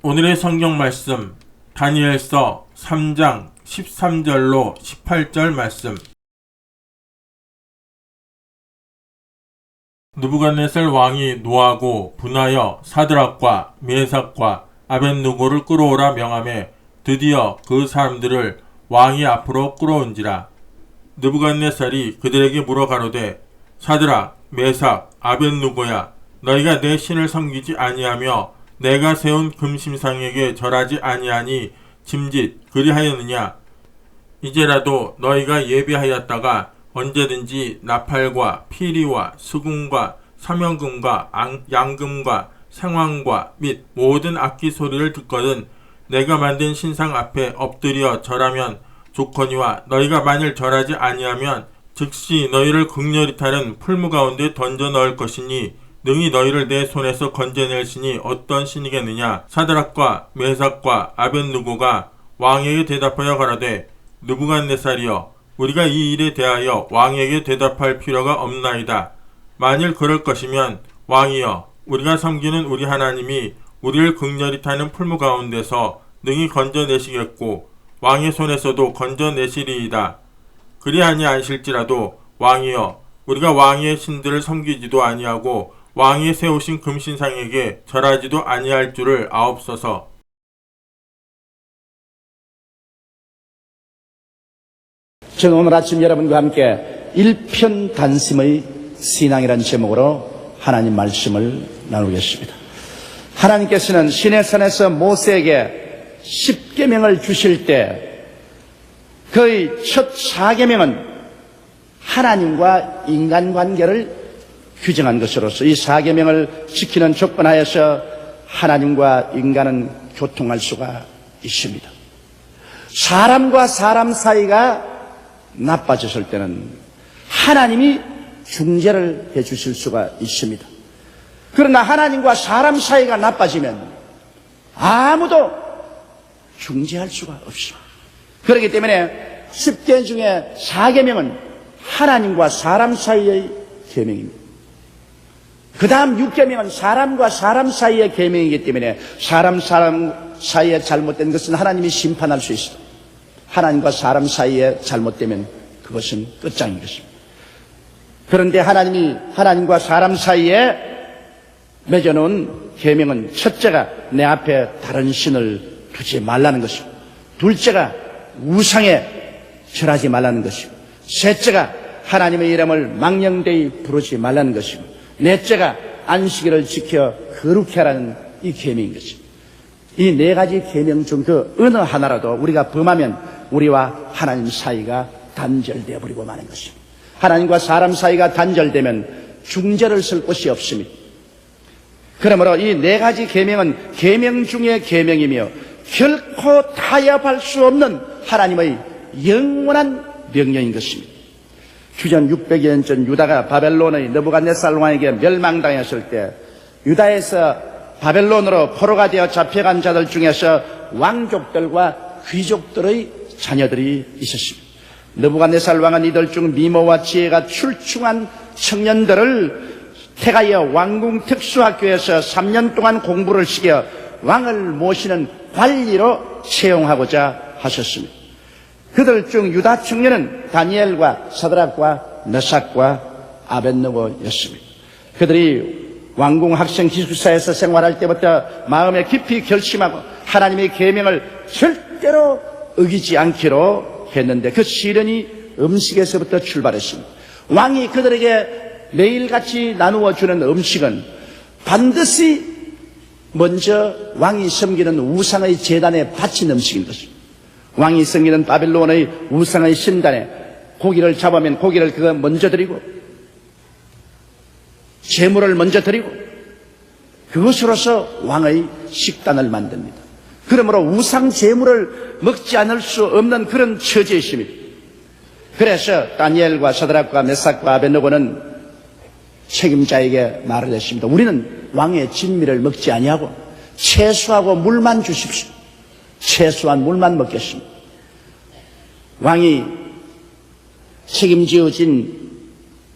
오늘의 성경 말씀 다니엘서 3장 13절로 18절 말씀. 느부갓네살 왕이 노하고 분하여 사드락과 메삭과 아벳느고를 끌어오라 명하매 드디어 그 사람들을 왕이 앞으로 끌어온지라. 느부갓네살이 그들에게 물어 가로되 사드락, 메삭, 아벳느고야, 너희가 내 신을 섬기지 아니하며 내가 세운 금심상에게 절하지 아니하니 짐짓 그리하였느냐? 이제라도 너희가 예비하였다가 언제든지 나팔과 피리와 수금과 사명금과 양금과 생황과 및 모든 악기 소리를 듣거든 내가 만든 신상 앞에 엎드려 절하면 좋거니와 너희가 만일 절하지 아니하면 즉시 너희를 극렬히 타는 풀무 가운데 던져 넣을 것이니 능히 너희를 내 손에서 건져낼 신이 어떤 신이겠느냐? 사드락과 메삭과 아벳느고가 왕에게 대답하여 가라되 느부갓네살이여, 우리가 이 일에 대하여 왕에게 대답할 필요가 없나이다. 만일 그럴 것이면 왕이여, 우리가 섬기는 우리 하나님이 우리를 극렬히 타는 풀무 가운데서 능히 건져내시겠고 왕의 손에서도 건져내시리이다. 그리하니 아실지라도 왕이여, 우리가 왕의 신들을 섬기지도 아니하고 왕이 세우신 금신상에게 절하지도 아니할 줄을 아옵소서. 저는 오늘 아침 여러분과 함께 일편단심의 신앙이라는 제목으로 하나님 말씀을 나누겠습니다. 하나님께서는 시내산에서 모세에게 10계명을 주실 때 그의 첫 4계명은 하나님과 인간관계를 규정한 것으로서 이 4계명을 지키는 조건하에서 하나님과 인간은 교통할 수가 있습니다. 사람과 사람 사이가 나빠졌을 때는 하나님이 중재를 해 주실 수가 있습니다. 그러나 하나님과 사람 사이가 나빠지면 아무도 중재할 수가 없습니다. 그렇기 때문에 10계 중에 4계명은 하나님과 사람 사이의 계명입니다. 그 다음 6계명은 사람과 사람 사이의 계명이기 때문에 사람 사이에 잘못된 것은 하나님이 심판할 수 있습니다. 하나님과 사람 사이에 잘못되면 그것은 끝장인 것입니다. 그런데 하나님이 하나님과 사람 사이에 맺어놓은 계명은 첫째가 내 앞에 다른 신을 두지 말라는 것이고, 둘째가 우상에 절하지 말라는 것이고, 셋째가 하나님의 이름을 망령되이 부르지 말라는 것이고, 넷째가 안식일을 지켜 거룩히 하라는 이 계명인 것입니다. 이 네 가지 계명 중 그 어느 하나라도 우리가 범하면 우리와 하나님 사이가 단절되어 버리고 마는 것입니다. 하나님과 사람 사이가 단절되면 중재를 쓸 곳이 없습니다. 그러므로 이 네 가지 계명은 계명 중의 계명이며 결코 타협할 수 없는 하나님의 영원한 명령인 것입니다. 주전 600여 년 전 유다가 바벨론의 느부갓네살 왕에게 멸망당했을 때 유다에서 바벨론으로 포로가 되어 잡혀간 자들 중에서 왕족들과 귀족들의 자녀들이 있었습니다. 느부갓네살 왕은 이들 중 미모와 지혜가 출중한 청년들을 택하여 왕궁 특수학교에서 3년 동안 공부를 시켜 왕을 모시는 관리로 채용하고자 하셨습니다. 그들 중 유다 청년은 다니엘과 사드락과 메삭과 아벳느고였습니다. 그들이 왕궁 학생 기숙사에서 생활할 때부터 마음에 깊이 결심하고 하나님의 계명을 절대로 어기지 않기로 했는데 그 시련이 음식에서부터 출발했습니다. 왕이 그들에게 매일같이 나누어 주는 음식은 반드시 먼저 왕이 섬기는 우상의 제단에 바친 음식인 것입니다. 왕이 섬기는 바벨론의 우상의 신단에 고기를 잡으면 고기를 그거 먼저 드리고 제물을 먼저 드리고 그것으로서 왕의 식단을 만듭니다. 그러므로 우상 제물을 먹지 않을 수 없는 그런 처지에 있습니다. 그래서 다니엘과 사드락과 메삭과 아벳느고는 책임자에게 말을 했습니다. 우리는 왕의 진미를 먹지 아니하고 채소하고 물만 주십시오. 채소한 물만 먹겠습니다. 왕이 책임지어진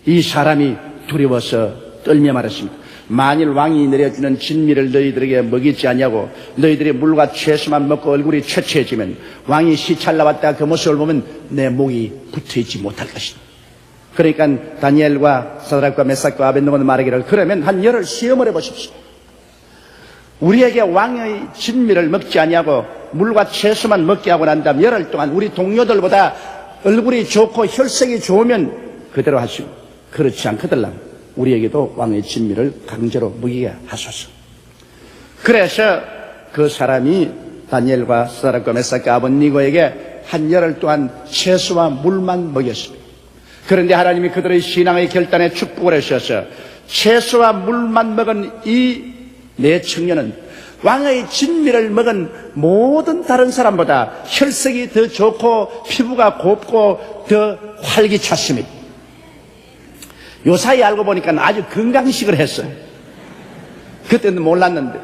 이 사람이 두려워서 떨며 말했습니다. 만일 왕이 내려주는 진미를 너희들에게 먹이지 아니하고 너희들이 물과 채소만 먹고 얼굴이 초췌해지면 왕이 시찰 나왔다 그 모습을 보면 내 목이 붙어있지 못할 것이다. 그러니까 다니엘과 사드락과 메삭과 아벤노고는 말하기를 그러면 한 열흘 시험을 해보십시오. 우리에게 왕의 진미를 먹지 아니하고 물과 채소만 먹게 하고 난 다음 열흘 동안 우리 동료들보다 얼굴이 좋고 혈색이 좋으면 그대로 하시고 그렇지 않거들랑 우리에게도 왕의 진미를 강제로 먹이게 하소서. 그래서 그 사람이 다니엘과 사드락과 메삭과 아벤노고에게 한 열흘 동안 채소와 물만 먹였습니다. 그런데 하나님이 그들의 신앙의 결단에 축복을 하셔서 채소와 물만 먹은 이 네 청년은 왕의 진미를 먹은 모든 다른 사람보다 혈색이 더 좋고 피부가 곱고 더 활기찼습니다. 요사이 알고 보니까 아주 건강식을 했어요. 그때는 몰랐는데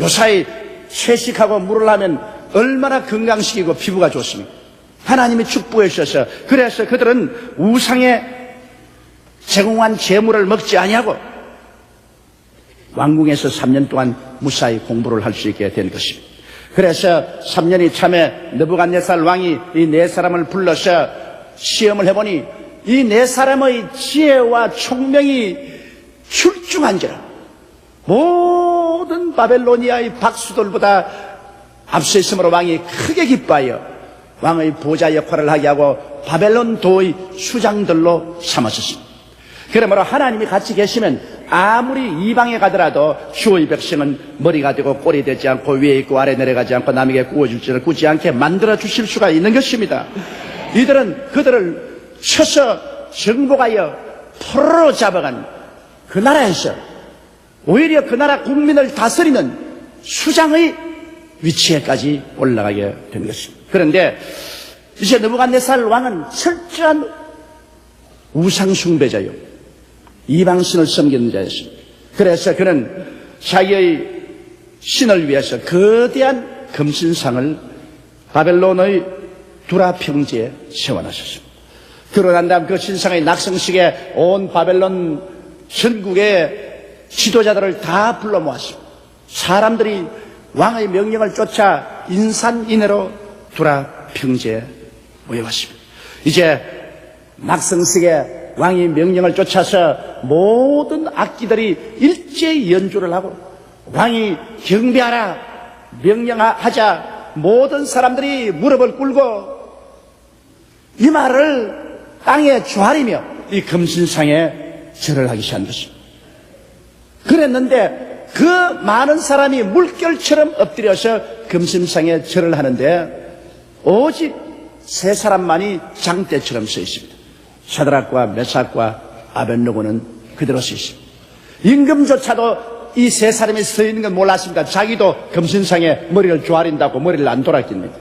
요사이 채식하고 물을 하면 얼마나 건강식이고 피부가 좋습니까? 하나님이 축복해 주셔서 그래서 그들은 우상에 제공한 재물을 먹지 아니하고 왕궁에서 3년 동안 무사히 공부를 할 수 있게 된 것입니다. 그래서 3년이 참에 느부갓네살 왕이 이 네 사람을 불러서 시험을 해보니 이 네 사람의 지혜와 총명이 출중한지라 모든 바벨로니아의 박수들보다 앞서 있으므로 왕이 크게 기뻐하여 왕의 보좌 역할을 하게 하고 바벨론 도의 수장들로 삼았습니다. 그러므로 하나님이 같이 계시면 아무리 이방에 가더라도 주의 백성은 머리가 되고 꼴이 되지 않고 위에 있고 아래 내려가지 않고 남에게 구워줄지를 굳지 않게 만들어 주실 수가 있는 것입니다. 이들은 그들을 쳐서 정복하여 포로로 잡아간 그 나라에서 오히려 그 나라 국민을 다스리는 수장의 위치에까지 올라가게 된 것입니다. 그런데 이제 느부갓네살 왕은 철저한 우상 숭배자요 이방신을 섬기는 자였습니다. 그래서 그는 자기의 신을 위해서 거대한 금신상을 바벨론의 두라 평지에 세워놨었습니다. 그러고 난 다음 그 신상의 낙성식에 온 바벨론 전국의 지도자들을 다 불러 모았습니다. 사람들이 왕의 명령을 쫓아 인산인해로 두라 평지에 모여왔습니다. 이제 낙성식에 왕이 명령을 쫓아서 모든 악기들이 일제히 연주를 하고 왕이 경배하라 명령하자 모든 사람들이 무릎을 꿇고 이 말을 땅에 조아리며 이 금신상에 절을 하기 시작한 것입니다. 그랬는데 그 많은 사람이 물결처럼 엎드려서 금신상에 절을 하는데 오직 세 사람만이 장대처럼 서 있습니다. 사드락과 메삭과 아벤노고는 그대로 서 있습니다. 임금조차도 이 세 사람이 서 있는 건 몰랐습니다. 자기도 금신상에 머리를 조아린다고 머리를 안 돌았겠습니다.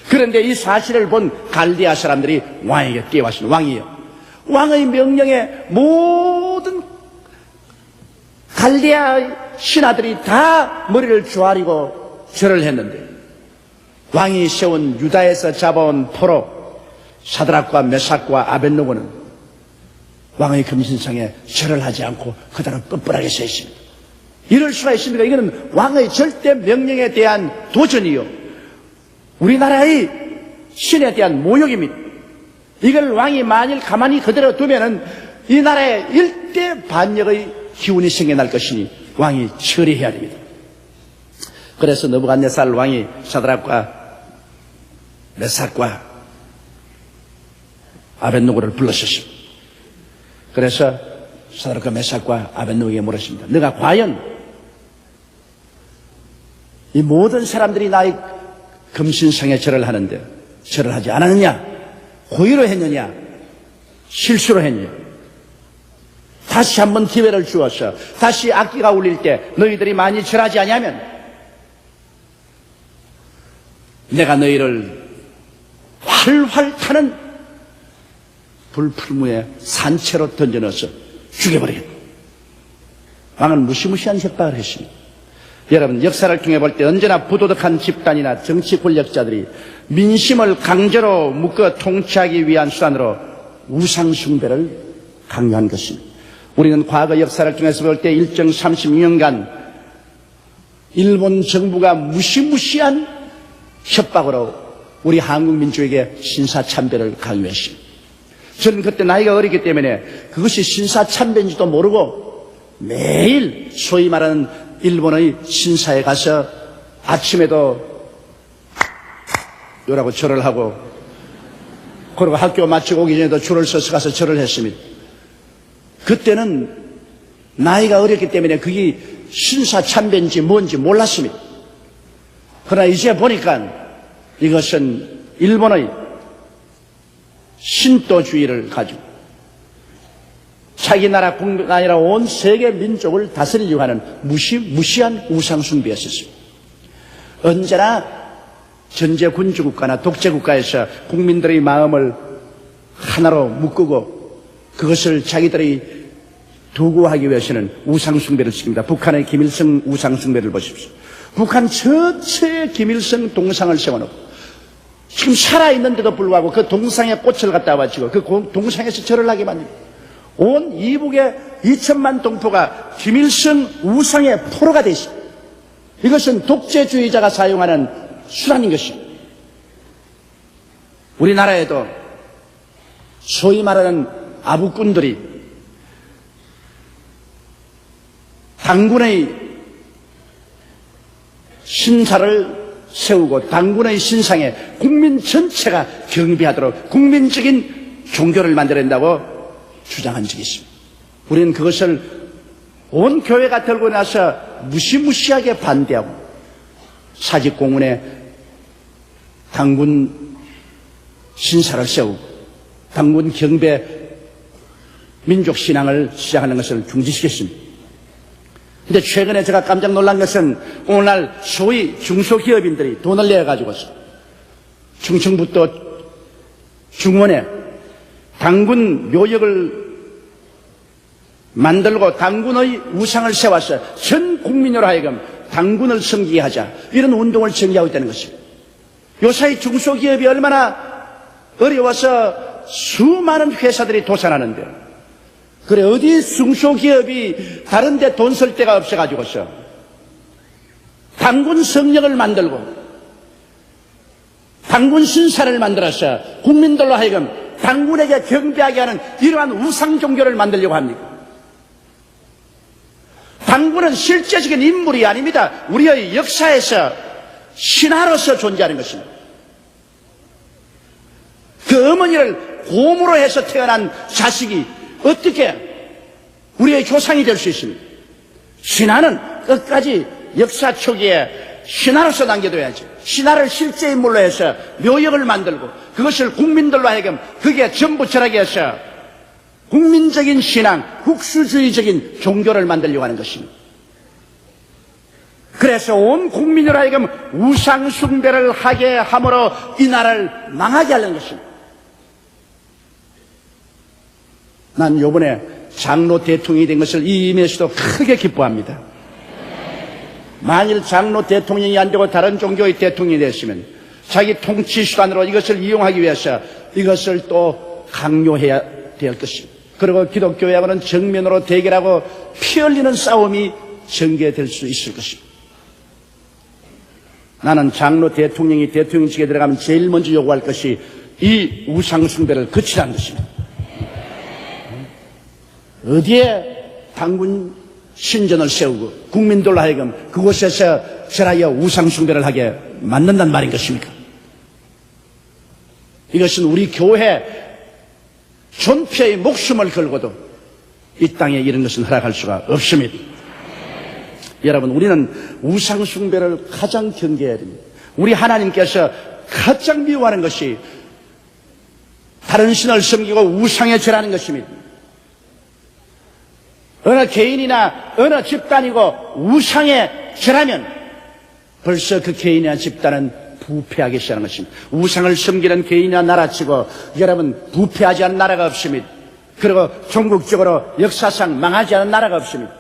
그런데 이 사실을 본 갈대아 사람들이 왕에게 뛰어왔습니다. 왕이요, 왕의 명령에 모든 갈대아 신하들이 다 머리를 조아리고 절을 했는데 왕이 세운 유다에서 잡아온 포로 사드락과 메삭과 아벤노고는 왕의 금신상에 절을 하지 않고 그대로 뻔뻔하게 서 있습니다. 이럴 수가 있습니까? 이거는 왕의 절대 명령에 대한 도전이요, 우리나라의 신에 대한 모욕입니다. 이걸 왕이 만일 가만히 그대로 두면은 이 나라에 일대 반역의 기운이 생겨날 것이니 왕이 처리해야 됩니다. 그래서 느부갓네살 왕이 사드락과 메삭과 아벤노고를 불렀었습니다. 그래서 사드락과 메삭과 아벤노고에게 물었습니다. 너가 과연 이 모든 사람들이 나의 금신상에 절을 하는데 절을 하지 않았느냐? 고의로 했느냐? 실수로 했느냐? 다시 한번 기회를 주어서 다시 악기가 울릴 때 너희들이 많이 절하지 아니하면 내가 너희를 활활 타는 불풀무에 산채로 던져넣어서 죽여버리겠다. 왕은 무시무시한 협박을 했습니다. 여러분, 역사를 통해 볼 때 언제나 부도덕한 집단이나 정치 권력자들이 민심을 강제로 묶어 통치하기 위한 수단으로 우상 숭배를 강요한 것입니다. 우리는 과거 역사를 통해서 볼 때 일정 32년간 일본 정부가 무시무시한 협박으로 우리 한국 민족에게 신사참배를 강요했습니다. 저는 그때 나이가 어리기 때문에 그것이 신사참배인지도 모르고 매일 소위 말하는 일본의 신사에 가서 아침에도 요라고 절을 하고, 그리고 학교 마치고 오기 전에도 줄을 서서 가서 절을 했습니다. 그때는 나이가 어렸기 때문에 그게 신사참배인지 뭔지 몰랐습니다. 그러나 이제 보니까 이것은 일본의 신도주의를 가지고 자기 나라뿐 아니라 온 세계 민족을 다스리려고 하는 무시한 우상숭배였습니다. 언제나 전제군주국가나 독재국가에서 국민들의 마음을 하나로 묶고 그것을 자기들이 두고하기 위해서는 우상숭배를 시킵니다. 북한의 김일성 우상숭배를 보십시오. 북한 전체에 김일성 동상을 세워놓고 지금 살아있는데도 불구하고 그 동상에 꽃을 갖다 바치고 그 동상에서 절을 하게 만듭니다. 온 이북의 2천만 동포가 김일성 우상의 포로가 되어 있습니다. 이것은 독재주의자가 사용하는 수단인 것입니다. 우리나라에도 소위 말하는 아부꾼들이 당군의 신사를 세우고 당군의 신상에 국민 전체가 경배하도록 국민적인 종교를 만들어낸다고 주장한 적이 있습니다. 우리는 그것을 온 교회가 들고 나서 무시무시하게 반대하고 사직공원에 당군 신사를 세우고 당군 경배 민족 신앙을 시작하는 것을 중지시켰습니다. 근데 최근에 제가 깜짝 놀란 것은 오늘날 소위 중소기업인들이 돈을 내가지고서 충청북도 중원에 당군 묘역을 만들고 당군의 우상을 세워서 전 국민으로 하여금 당군을 섬기게 하자, 이런 운동을 전개하고 있다는 것입니다. 요사이 중소기업이 얼마나 어려워서 수많은 회사들이 도산하는데, 그래 어디 중소기업이 다른 데 돈 쓸 데가 없어가지고서 당군 성령을 만들고 당군 신사를 만들어서 국민들로 하여금 당군에게 경배하게 하는 이러한 우상 종교를 만들려고 합니다. 당군은 실제적인 인물이 아닙니다. 우리의 역사에서 신하로서 존재하는 것입니다. 그 어머니를 곰으로 해서 태어난 자식이 어떻게 우리의 조상이 될 수 있습니까? 신하는 끝까지 역사 초기에 신하로서 남겨둬야지. 신하를 실제 인물로 해서 묘역을 만들고 그것을 국민들로 하여금 그게 전부 철학에 해서 국민적인 신앙, 국수주의적인 종교를 만들려고 하는 것입니다. 그래서 온 국민으로 하여금 우상 숭배를 하게 함으로 이 나라를 망하게 하려는 것입니다. 난 요번에 장로 대통령이 된 것을 이 임에서도 크게 기뻐합니다. 만일 장로 대통령이 안 되고 다른 종교의 대통령이 됐으면 자기 통치 수단으로 이것을 이용하기 위해서 이것을 또 강요해야 될 것입니다. 그리고 기독교하고는 정면으로 대결하고 피 흘리는 싸움이 전개될 수 있을 것입니다. 나는 장로 대통령이 대통령직에 들어가면 제일 먼저 요구할 것이 이 우상숭배를 거치라는 것입니다. 어디에 당군 신전을 세우고 국민들로 하여금 그곳에서 절하여 우상숭배를 하게 만든단 말인 것입니까? 이것은 우리 교회 존폐의 목숨을 걸고도 이 땅에 이런 것은 허락할 수가 없습니다. 여러분, 우리는 우상숭배를 가장 경계해야 됩니다. 우리 하나님께서 가장 미워하는 것이 다른 신을 섬기고 우상에 절하는 것입니다. 어느 개인이나 어느 집단이고 우상에 절하면 벌써 그 개인이나 집단은 부패하기 시작하는 것입니다. 우상을 섬기는 개인이나 나라치고 여러분 부패하지 않은 나라가 없습니다. 그리고 전국적으로 역사상 망하지 않은 나라가 없습니다.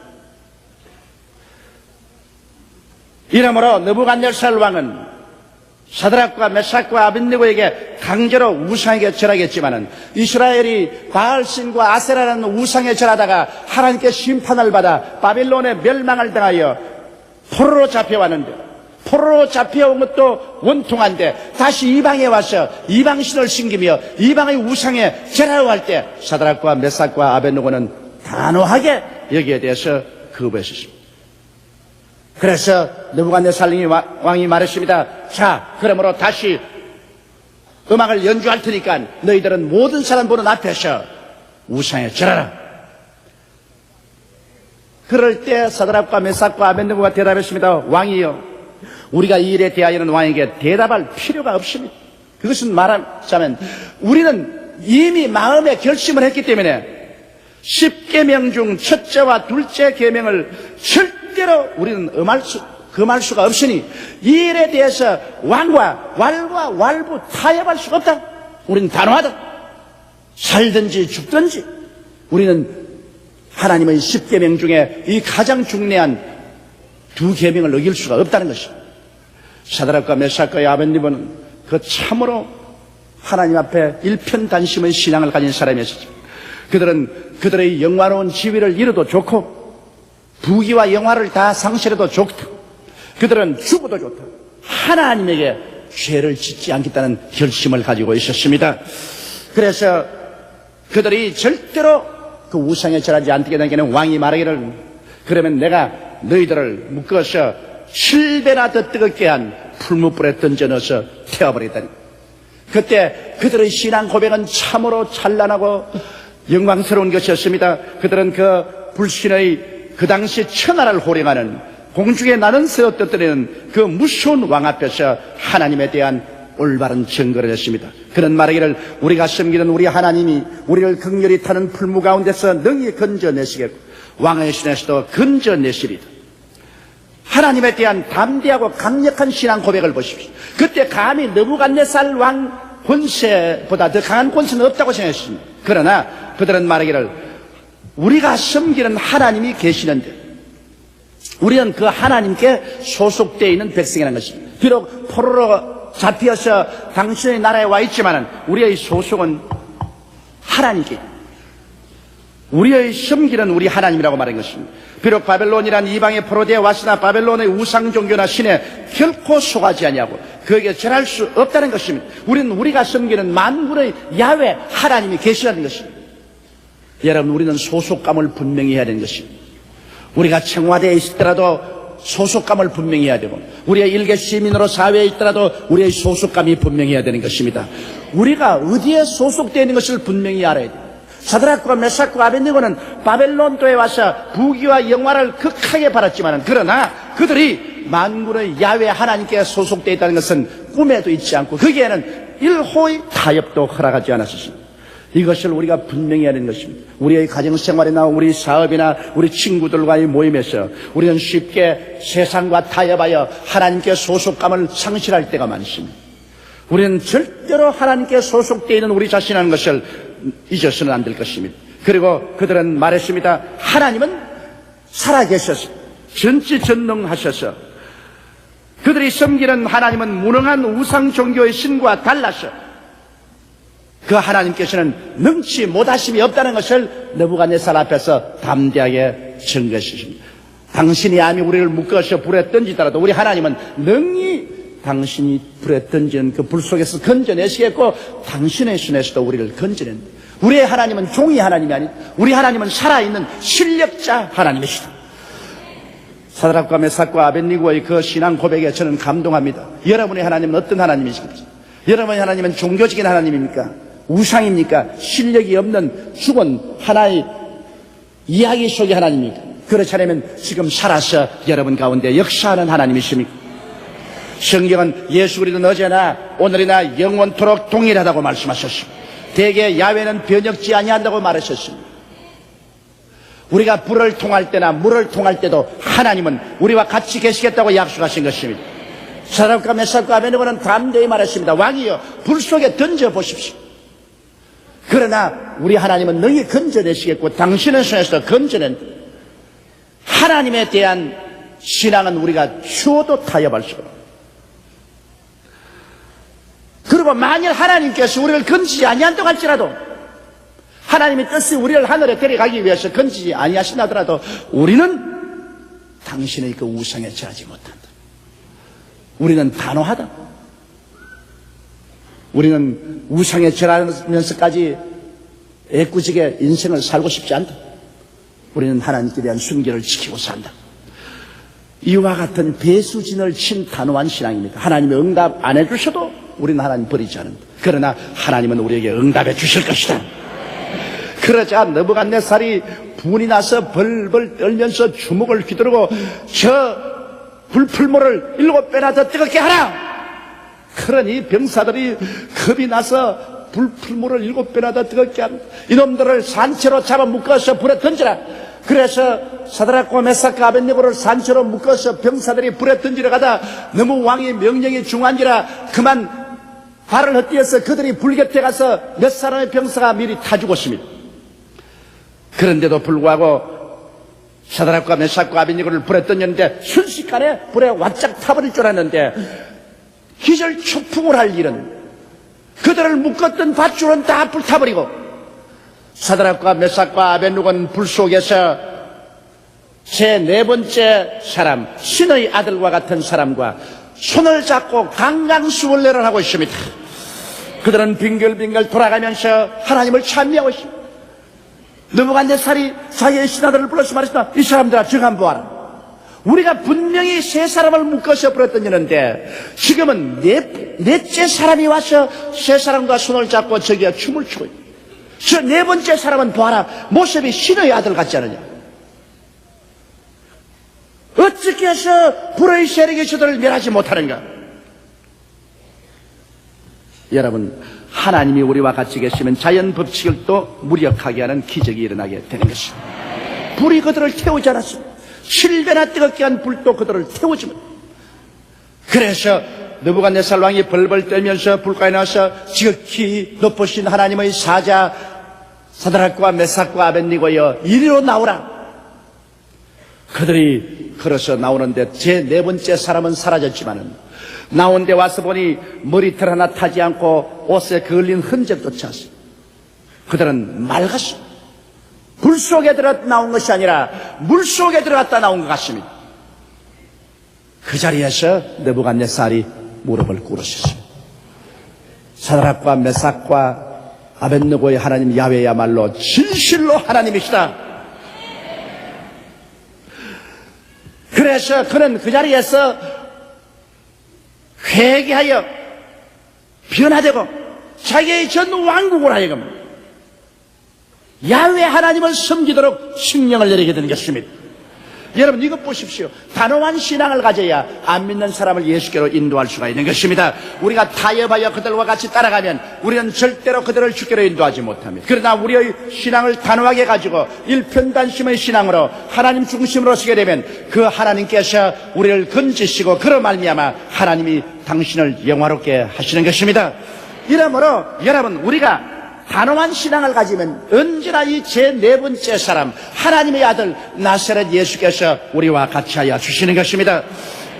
이러므로 느부갓네살 왕은 사드락과 메삭과 아벳느고에게 강제로 우상에게 절하겠지만은 이스라엘이 바알신과 아세라라는 우상에 절하다가 하나님께 심판을 받아 바빌론의 멸망을 당하여 포로로 잡혀왔는데, 포로로 잡혀온 것도 원통한데 다시 이방에 와서 이방신을 섬기며 이방의 우상에 절하려 할 때 사드락과 메삭과 아벳느고는 단호하게 여기에 대해서 거부했습니다. 그래서 느부갓네살 왕이 말했습니다. 자, 그러므로 다시 음악을 연주할 테니까 너희들은 모든 사람 보는 앞에서 우상에 절하라. 그럴 때 사드락과 메삭과 아벳느고가 대답했습니다. 왕이여, 우리가 이 일에 대하여는 왕에게 대답할 필요가 없습니다. 그것은 말하자면 우리는 이미 마음에 결심을 했기 때문에 10계명 중 첫째와 둘째 계명을 절대로 우리는 금할 수가 없으니 이 일에 대해서 왕과 왈부 타협할 수가 없다. 우리는 단호하다. 살든지 죽든지 우리는 하나님의 10계명 중에 이 가장 중요한 두 계명을 어길 수가 없다는 것입니다. 사드락과 메삭과 아벳느고는 그 참으로 하나님 앞에 일편단심의 신앙을 가진 사람이었습니다. 그들은 그들의 영화로운 지위를 잃어도 좋고 부귀와 영화를 다 상실해도 좋다. 그들은 죽어도 좋다. 하나님에게 죄를 짓지 않겠다는 결심을 가지고 있었습니다. 그래서 그들이 절대로 그 우상에 절하지 않게 되는 왕이 말하기를, 그러면 내가 너희들을 묶어서 7배나 더 뜨겁게 한 풀무불에 던져 넣어서 태워버리다니. 그때 그들의 신앙 고백은 참으로 찬란하고 영광스러운 것이었습니다. 그들은 그 불신의 그 당시 천하를 호령하는 공중에 나는 새로 떠들이는 그 무서운 왕 앞에서 하나님에 대한 올바른 증거를 했습니다. 그런 말하기를, 우리가 섬기는 우리 하나님이 우리를 극렬히 타는 풀무 가운데서 능히 건져내시겠고 왕의 신에서도 건져내시리다. 하나님에 대한 담대하고 강력한 신앙 고백을 보십시오. 그때 감히 느부갓네살 왕 권세보다 더 강한 권세는 없다고 생각했습니다. 그러나 그들은 말하기를, 우리가 섬기는 하나님이 계시는데 우리는 그 하나님께 소속되어 있는 백성이라는 것입니다. 비록 포로로 잡혀서 당신의 나라에 와 있지만 우리의 소속은 하나님께, 우리의 섬기는 우리 하나님이라고 말한 것입니다. 비록 바벨론이란 이방의 포로되어 왔으나 바벨론의 우상 종교나 신에 결코 속하지 아니하고 그에게 절할 수 없다는 것입니다. 우리는 우리가 섬기는 만군의 야훼 하나님이 계시라는 것입니다. 여러분, 우리는 소속감을 분명히 해야 되는 것입니다. 우리가 청와대에 있더라도 소속감을 분명히 해야 되고, 우리의 일개 시민으로 사회에 있더라도 우리의 소속감이 분명히 해야 되는 것입니다. 우리가 어디에 소속되어 있는 것을 분명히 알아야 돼요. 사드락과 메삭과 아벳느고는 바벨론도에 와서 부귀와 영화를 극하게 받았지만, 그러나 그들이 만군의 야훼 하나님께 소속되어 있다는 것은 꿈에도 있지 않고 거기에는 일호의 타협도 허락하지 않았습니다. 이것을 우리가 분명히 해야 되는 것입니다. 우리의 가정생활이나 우리 사업이나 우리 친구들과의 모임에서 우리는 쉽게 세상과 타협하여 하나님께 소속감을 상실할 때가 많습니다. 우리는 절대로 하나님께 소속되어 있는 우리 자신이라는 것을 잊어서는 안 될 것입니다. 그리고 그들은 말했습니다. 하나님은 살아계셔서 전지전능하셔서 그들이 섬기는 하나님은 무능한 우상 종교의 신과 달라서 그 하나님께서는 능치 못하심이 없다는 것을 느부갓네살 앞에서 담대하게 증거하십니다. 당신이 아미 우리를 묶어서 불에 던지더라도 우리 하나님은 능히 당신이 불에 던지는 그 불 속에서 건져내시겠고 당신의 손에서도 우리를 건져낸다. 우리의 하나님은 종이 하나님이 아닌, 우리 하나님은 살아있는 실력자 하나님이시다. 사드락과 메삭과 아벳느고의 그 신앙 고백에 저는 감동합니다. 여러분의 하나님은 어떤 하나님이십니까? 여러분의 하나님은 종교적인 하나님입니까? 우상입니까? 실력이 없는 죽은 하나의 이야기 속의 하나님입니까? 그렇지 않으면 지금 살아서 여러분 가운데 역사하는 하나님이십니까? 성경은 예수 그리스도는 어제나 오늘이나 영원토록 동일하다고 말씀하셨습니다. 대개 야훼는 변혁지 아니한다고 말하셨습니다. 우리가 불을 통할 때나 물을 통할 때도 하나님은 우리와 같이 계시겠다고 약속하신 것입니다. 사드락과 메삭과 아벳느고는 담대히 말했습니다. 왕이여, 불 속에 던져보십시오. 그러나 우리 하나님은 능히 건져내시겠고 당신의 손에서 건져낸다. 하나님에 대한 신앙은 우리가 추워도 타협할 수가 없습니다. 그리고 만일 하나님께서 우리를 건지지 아니한다고 할지라도, 하나님의 뜻이 우리를 하늘에 데려가기 위해서 건지지 아니하신다더라도 우리는 당신의 그 우상에 절하지 못한다. 우리는 단호하다. 우리는 우상에 절하면서까지 애꿎지게 인생을 살고 싶지 않다. 우리는 하나님께 대한 순결을 지키고 산다. 이와 같은 배수진을 친 단호한 신앙입니다. 하나님의 응답 안 해주셔도 우리는 하나님 버리지 않는다. 그러나 하나님은 우리에게 응답해 주실 것이다. 그러자 느부갓네살이 분이 나서 벌벌 떨면서 주먹을 휘두르고 저 불풀물을 7배나 더 뜨겁게 하라. 그러니 병사들이 겁이 나서 불풀물을 7배나 더 뜨겁게 합니다. 이놈들을 산채로 잡아 묶어서 불에 던지라. 그래서 사드락과 메삭과 아벳네고를 산채로 묶어서 병사들이 불에 던지러 가다 너무 왕의 명령이 중한지라 그만 발을 헛디뎌서 그들이 불 곁에 가서 몇 사람의 병사가 미리 타 죽었습니다. 그런데도 불구하고 사드락과 메삭과 아벳네고를 불에 던졌는데 순식간에 불에 완짝 타버릴 줄 알았는데 기절초풍을 할 일은 그들을 묶었던 밧줄은 다 불타버리고 사드락과 메삭과 아벳네고는 불 속에서 제 4번째 사람, 신의 아들과 같은 사람과 손을 잡고 강강수월래를 하고 있습니다. 그들은 빙글빙글 돌아가면서 하나님을 찬미하고 있습니다. 느부갓네살이 자기의 신하들을 불러서 말했습니다. 이 사람들아, 저 한번 보아라. 우리가 분명히 3사람을 묶어서 불에 던지는데 지금은 넷째 사람이 와서 3사람과 손을 잡고 저기가 춤을 추고 있다. 저 4번째 사람은 보아라. 모습이 신의 아들 같지 않느냐. 어떻게 해서 불의 세력이 저들을 멸하지 못하는가. 여러분, 하나님이 우리와 같이 계시면 자연 법칙을 또 무력하게 하는 기적이 일어나게 되는 것입니다. 불이 그들을 태우지 않았습니다. 7배나 뜨겁게 한 불도 그들을 태우지 못. 그래서 느부갓네살 왕이 벌벌 떨면서 불가에 나와서 지극히 높으신 하나님의 사자 사드락과 메삭과 아벳네고여 이리로 나오라. 그들이 걸어서 나오는데 제 4번째 사람은 사라졌지만은 나온 데 와서 보니 머리털 하나 타지 않고 옷에 걸린 흔적조차 없습니다. 그들은 맑았습니다. 불 속에 들어 나온 것이 아니라 물 속에 들어갔다 나온 것 같습니다. 그 자리에서 느부갓네살이 무릎을 꿇으셨습니다. 사드락과 메삭과 아벳네고의 하나님 야훼야말로 진실로 하나님이시다. 그래서 그는 그 자리에서 회개하여 변화되고 자기의 전 왕국을 하여금 야훼 하나님을 섬기도록 칙령을 내리게 되는 것입니다. 여러분, 이것 보십시오. 단호한 신앙을 가져야 안 믿는 사람을 예수께로 인도할 수가 있는 것입니다. 우리가 타협하여 그들과 같이 따라가면 우리는 절대로 그들을 주께로 인도하지 못합니다. 그러나 우리의 신앙을 단호하게 가지고 일편단심의 신앙으로 하나님 중심으로 서게 되면 그 하나님께서 우리를 건지시고 그로 말미암아 하나님이 당신을 영화롭게 하시는 것입니다. 이러므로 여러분, 우리가 단호한 신앙을 가지면 언제나 이 제 4번째 사람 하나님의 아들 나사렛 예수께서 우리와 같이 하여 주시는 것입니다.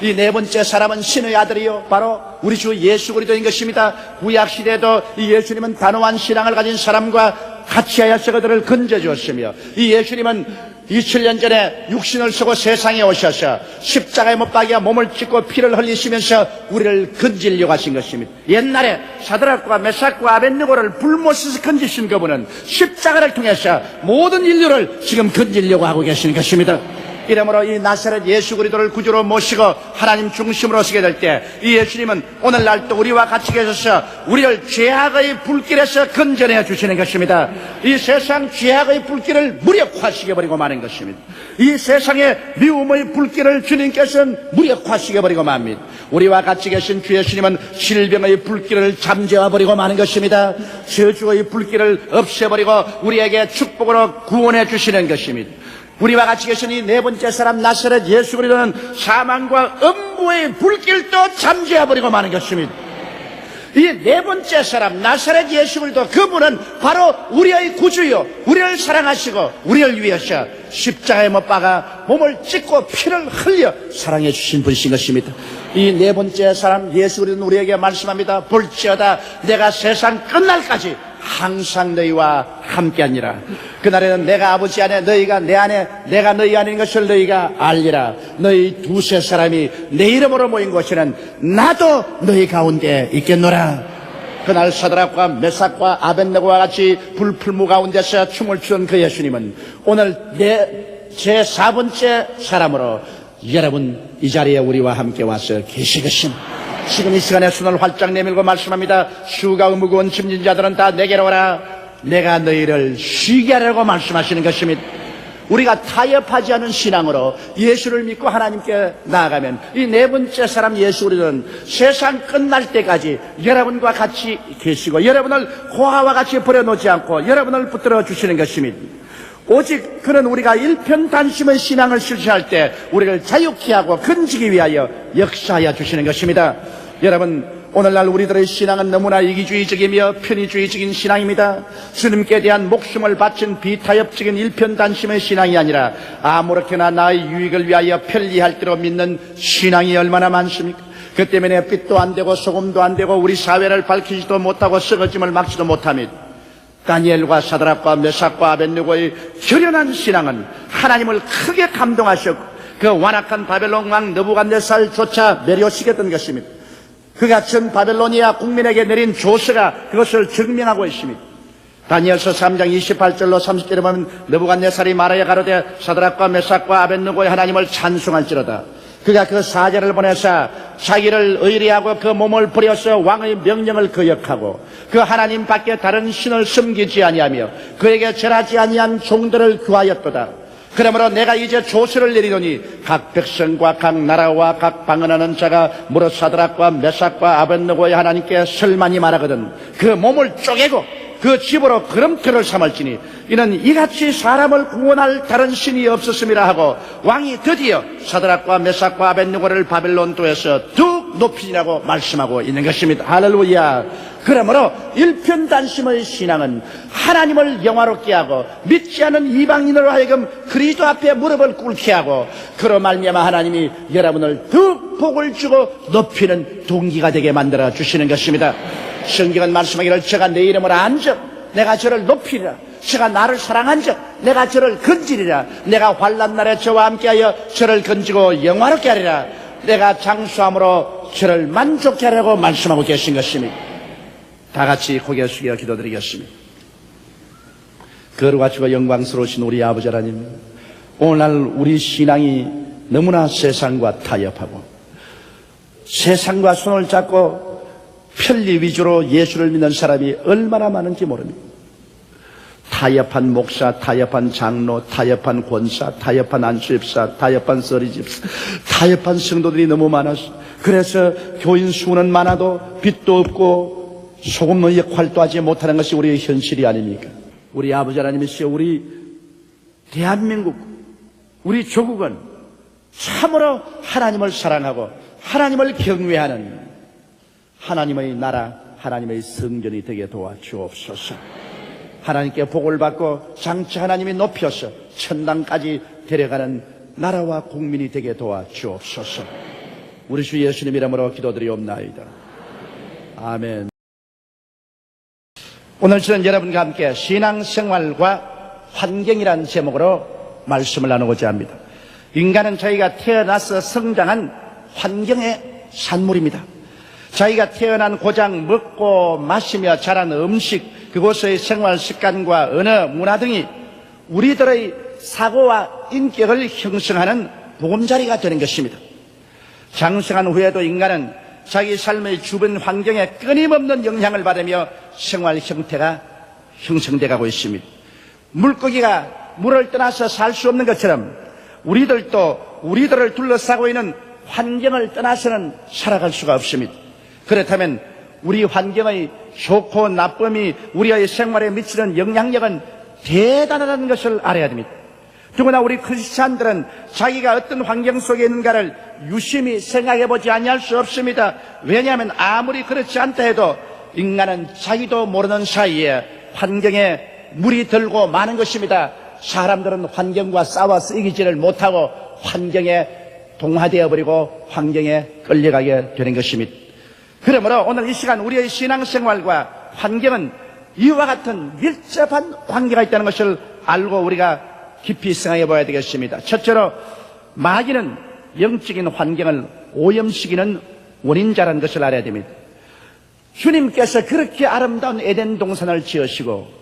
이 4번째 사람은 신의 아들이요 바로 우리 주 예수 그리스도인 것입니다. 구약시대에도 이 예수님은 단호한 신앙을 가진 사람과 같이 하여서 그들을 건져주었으며 이 예수님은 2000년 전에 육신을 쓰고 세상에 오셔서 십자가에 못 박여 몸을 찢고 피를 흘리시면서 우리를 건지려고 하신 것입니다. 옛날에 사드락과 메삭과 아벳네고를 불못에서 건지신 그분은 십자가를 통해서 모든 인류를 지금 건지려고 하고 계시는 것입니다. 이러므로 이 나사렛 예수 그리스도를 구주로 모시고 하나님 중심으로 서게 될 때 이 예수님은 오늘날 또 우리와 같이 계셔서 우리를 죄악의 불길에서 건져내 주시는 것입니다. 이 세상 죄악의 불길을 무력화시켜 버리고 마는 것입니다. 이 세상의 미움의 불길을 주님께서는 무력화시켜 버리고 맙니다. 우리와 같이 계신 주 예수님은 질병의 불길을 잠재워 버리고 마는 것입니다. 저주의 불길을 없애버리고 우리에게 축복으로 구원해 주시는 것입니다. 우리와 같이 계신 이 4번째 사람 나사렛 예수 그리스도는 사망과 음부의 불길도 잠재워버리고 마는 것입니다. 이 네 번째 사람 나사렛 예수 그리스도, 그분은 바로 우리의 구주요, 우리를 사랑하시고 우리를 위하여 십자가에 못 박아 몸을 찢고 피를 흘려 사랑해 주신 분이신 것입니다. 이 네 번째 사람 예수 그리스도는 우리에게 말씀합니다. 볼지어다 내가 세상 끝날까지 항상 너희와 함께하니라. 그날에는 내가 아버지 안에 너희가 내 안에 내가 너희 안에 있는 것을 너희가 알리라. 너희 두세 사람이 내 이름으로 모인 곳에는 나도 너희 가운데 있겠노라. 그날 사드락과 메삭과 아벳네고와 같이 불풀무 가운데서 춤을 추던 그 예수님은 오늘 제 4번째 사람으로 여러분 이 자리에 우리와 함께 와서 계시겠습니다. 지금 이 시간에 손을 활짝 내밀고 말씀합니다. 수고하고 무거운 짐진 자들은 다 내게로 오라. 내가 너희를 쉬게 하려고 말씀하시는 것입니다. 우리가 타협하지 않은 신앙으로 예수를 믿고 하나님께 나아가면 이 네 번째 사람 예수 그리스도는 세상 끝날 때까지 여러분과 같이 계시고 여러분을 고아와 같이 버려놓지 않고 여러분을 붙들어 주시는 것입니다. 오직 그는 우리가 일편단심의 신앙을 실천할 때 우리를 자유케 하고 건지기 위하여 역사하여 주시는 것입니다. 여러분, 오늘날 우리들의 신앙은 너무나 이기주의적이며 편의주의적인 신앙입니다. 주님께 대한 목숨을 바친 비타협적인 일편단심의 신앙이 아니라 아무렇게나 나의 유익을 위하여 편리할 대로 믿는 신앙이 얼마나 많습니까? 그 때문에 빛도 안 되고 소금도 안 되고 우리 사회를 밝히지도 못하고 썩어짐을 막지도 못합니다. 다니엘과 사드락과 메삭과 아벳네고의 결연한 신앙은 하나님을 크게 감동하셨고 그 완악한 바벨론 왕 느부갓네살조차 매료시켰던 것입니다. 그가 전 바벨로니아 국민에게 내린 조서가 그것을 증명하고 있습니다. 다니엘서 3장 28절로 30절에 보면 느부갓네살이 말하여 가로되 사드락과 메삭과 아벳네고의 하나님을 찬송할지로다. 그가 그 사제를 보내사 자기를 의리하고 그 몸을 버려서 왕의 명령을 거역하고 그 하나님 밖에 다른 신을 섬기지 아니하며 그에게 절하지 아니한 종들을 구하였도다. 그러므로 내가 이제 조서를 내리노니 각 백성과 각 나라와 각 방언하는 자가 무릇 사드락과 메삭과 아벳네고의 하나님께 설만이 말하거든 그 몸을 쪼개고 그 집으로 걸음터를 삼을지니 이는 이같이 사람을 구원할 다른 신이 없었음이라 하고 왕이 드디어 사드락과 메삭과 아벳네고를 바벨론 도에서 뚝 높이라고 말씀하고 있는 것입니다. 할렐루야. 그러므로 일편단심의 신앙은 하나님을 영화롭게 하고 믿지 않은 이방인으로 하여금 그리스도 앞에 무릎을 꿇게 하고 그로 말미암아 하나님이 여러분을 더 복을 주고 높이는 동기가 되게 만들어 주시는 것입니다. 성경은 말씀하기를 제가 내 이름을 안적 내가 저를 높이리라. 제가 나를 사랑한적 내가 저를 건지리라. 내가 환난 날에 저와 함께하여 저를 건지고 영화롭게 하리라. 내가 장수함으로 저를 만족케 하려고 말씀하고 계신 것입니다. 다 같이 고개 숙여 기도드리겠습니다. 거룩하시고 영광스러우신 우리 아버지 하나님, 오늘날 우리 신앙이 너무나 세상과 타협하고 세상과 손을 잡고 편리 위주로 예수를 믿는 사람이 얼마나 많은지 모릅니다. 타협한 목사, 타협한 장로, 타협한 권사, 타협한 안수집사, 타협한 서리집사, 타협한 성도들이 너무 많아서 그래서 교인 수는 많아도 빛도 없고 소금의 역할도 하지 못하는 것이 우리의 현실이 아닙니까? 우리 아버지 하나님이시여 우리 대한민국, 우리 조국은 참으로 하나님을 사랑하고 하나님을 경외하는 하나님의 나라, 하나님의 성전이 되게 도와주옵소서. 하나님께 복을 받고 장차 하나님이 높여서 천당까지 데려가는 나라와 국민이 되게 도와주옵소서. 우리 주 예수님 이름으로 기도드리옵나이다. 아멘. 오늘 저는 여러분과 함께 신앙생활과 환경이라는 제목으로 말씀을 나누고자 합니다. 인간은 자기가 태어나서 성장한 환경의 산물입니다. 자기가 태어난 고장 먹고 마시며 자란 음식, 그곳의 생활 습관과 언어, 문화 등이 우리들의 사고와 인격을 형성하는 보금자리가 되는 것입니다. 장성한 후에도 인간은 자기 삶의 주변 환경에 끊임없는 영향을 받으며 생활 형태가 형성돼 가고 있습니다. 물고기가 물을 떠나서 살 수 없는 것처럼 우리들도 우리들을 둘러싸고 있는 환경을 떠나서는 살아갈 수가 없습니다. 그렇다면 우리 환경의 좋고 나쁨이 우리의 생활에 미치는 영향력은 대단하다는 것을 알아야 됩니다. 더구나 우리 크리스찬들은 자기가 어떤 환경 속에 있는가를 유심히 생각해보지 아니할 수 없습니다. 왜냐하면 아무리 그렇지 않다 해도 인간은 자기도 모르는 사이에 환경에 물이 들고 마는 것입니다. 사람들은 환경과 싸워서 이기지를 못하고 환경에 동화되어 버리고 환경에 끌려가게 되는 것입니다. 그러므로 오늘 이 시간 우리의 신앙생활과 환경은 이와 같은 밀접한 관계가 있다는 것을 알고 우리가 깊이 생각해 봐야 되겠습니다. 첫째로 마귀는 영적인 환경을 오염시키는 원인자라는 것을 알아야 됩니다. 주님께서 그렇게 아름다운 에덴 동산을 지으시고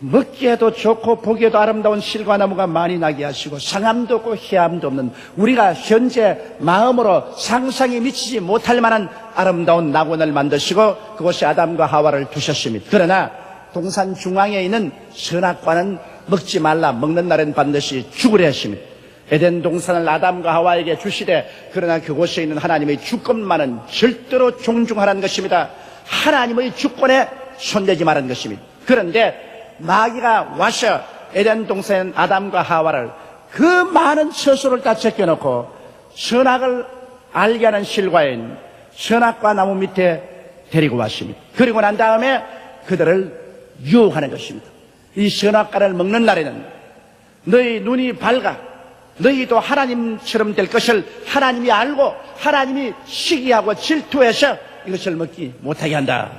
먹기에도 좋고 보기에도 아름다운 실과 나무가 많이 나게 하시고 상함도 없고 해함도 없는 우리가 현재 마음으로 상상이 미치지 못할 만한 아름다운 낙원을 만드시고 그곳에 아담과 하와를 두셨습니다. 그러나 동산 중앙에 있는 선악과는 먹지 말라, 먹는 날엔 반드시 죽으려 하십니다. 에덴 동산을 아담과 하와에게 주시되 그러나 그곳에 있는 하나님의 주권만은 절대로 존중하라는 것입니다. 하나님의 주권에 손대지 말라는 것입니다. 그런데 마귀가 와서 에덴 동산 아담과 하와를 그 많은 처소를 다 제껴놓고 선악을 알게 하는 실과인 선악과 나무 밑에 데리고 왔습니다. 그리고 난 다음에 그들을 유혹하는 것입니다. 이 선악과를 먹는 날에는 너희 눈이 밝아 너희도 하나님처럼 될 것을 하나님이 알고 하나님이 시기하고 질투해서 이것을 먹지 못하게 한다.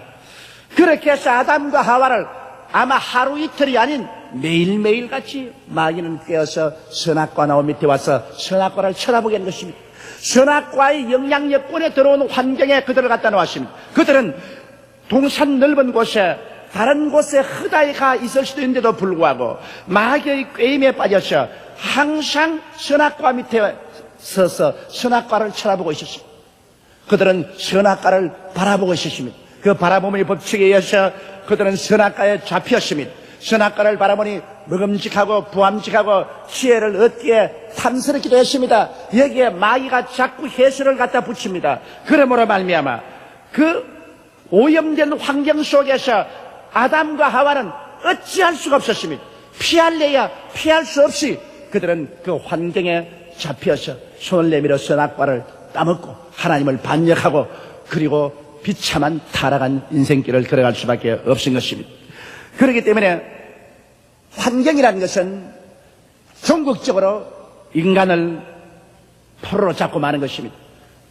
그렇게 해서 아담과 하와를 아마 하루 이틀이 아닌 매일매일 같이 마귀는 깨어서 선악과 나무 밑에 와서 선악과를 쳐다보게 하는 것입니다. 선악과의 영향력권에 들어오는 환경에 그들을 갖다 놓았습니다. 그들은 동산 넓은 곳에 다른 곳에 흩어가 있을 수도 있는데도 불구하고 마귀의 꾀임에 빠져서 항상 선악과 밑에 서서 선악과를 쳐다보고 있었습니다. 그들은 선악과를 바라보고 있었습니다. 그 바라봄의 법칙에 의해서 그들은 선악과에 잡혔습니다. 선악과를 바라보니 먹음직하고 부함직하고 지혜를 얻기에 탐스럽기도 했습니다. 여기에 마귀가 자꾸 해설을 갖다 붙입니다. 그러므로 말미암아 그 오염된 환경 속에서 아담과 하와는 어찌할 수가 없었습니다. 피할래야 피할 수 없이 그들은 그 환경에 잡혀서 손을 내밀어 선악과를 따먹고 하나님을 반역하고 그리고 비참한 타락한 인생길을 걸어갈 수밖에 없은 것입니다. 그렇기 때문에 환경이라는 것은 전국적으로 인간을 포로로 잡고 마는 것입니다.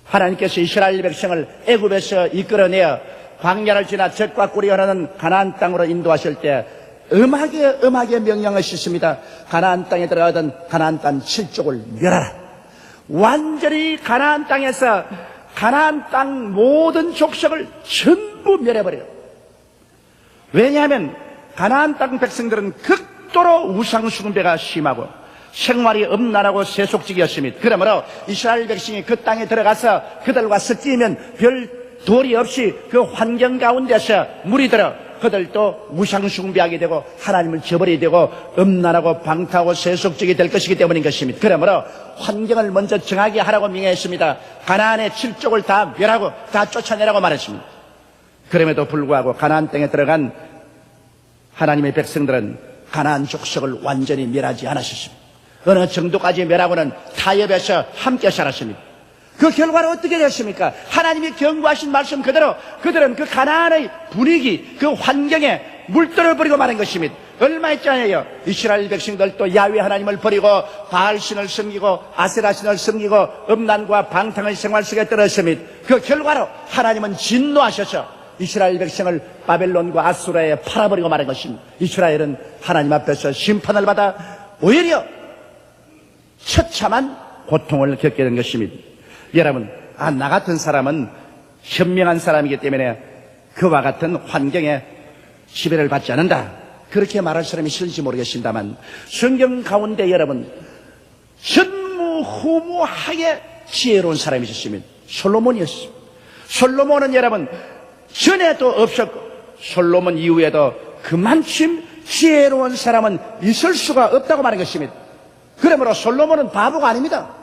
하나님께서 이스라엘 백성을 애굽에서 이끌어내어 광야를 지나 젖과 꿀이 흐르는 가나안 땅으로 인도하실 때 음하게 명령하셨습니다. 가나안 땅에 들어가던 가나안 땅 7족을 멸하라. 완전히 가나안 땅에서 가나안 땅 모든 족속을 전부 멸해버려요. 왜냐하면 가나안 땅 백성들은 극도로 우상 숭배가 심하고 생활이 음란하고 세속적이었습니다. 그러므로 이스라엘 백성이 그 땅에 들어가서 그들과 섞이면 별 도리 없이 그 환경 가운데서 물이 들어 그들도 우상 숭배하게 되고 하나님을 저버리게 되고 음란하고 방탕하고 세속적이 될 것이기 때문인 것입니다. 그러므로 환경을 먼저 정하게 하라고 명했습니다. 가나안의 7족을 다 멸하고 다 쫓아내라고 말했습니다. 그럼에도 불구하고 가나안 땅에 들어간 하나님의 백성들은 가나안 족속을 완전히 멸하지 않으셨습니다. 어느 정도까지 멸하고는 타협해서 함께 살았습니다. 그 결과는 어떻게 됐습니까? 하나님이 경고하신 말씀 그대로 그들은 그 가나안의 분위기, 그 환경에 물들어 버리고 마는 것입니다. 얼마 있잖아요. 이스라엘 백성들도 야훼 하나님을 버리고 바알신을 섬기고 아세라신을 섬기고 음란과 방탕의 생활 속에 들었습니다. 그 결과로 하나님은 진노하셔서 이스라엘 백성을 바벨론과 아수라에 팔아버리고 마는 것입니다. 이스라엘은 하나님 앞에서 심판을 받아 오히려 처참한 고통을 겪게 된 것입니다. 여러분, 나 같은 사람은 현명한 사람이기 때문에 그와 같은 환경에 지배를 받지 않는다. 그렇게 말할 사람이 있을지 모르겠습니다만 성경 가운데 여러분 전무후무하게 지혜로운 사람이 있었습니다. 솔로몬이었습니다. 솔로몬은 여러분 전에도 없었고 솔로몬 이후에도 그만큼 지혜로운 사람은 있을 수가 없다고 말하는 것입니다. 그러므로 솔로몬은 바보가 아닙니다.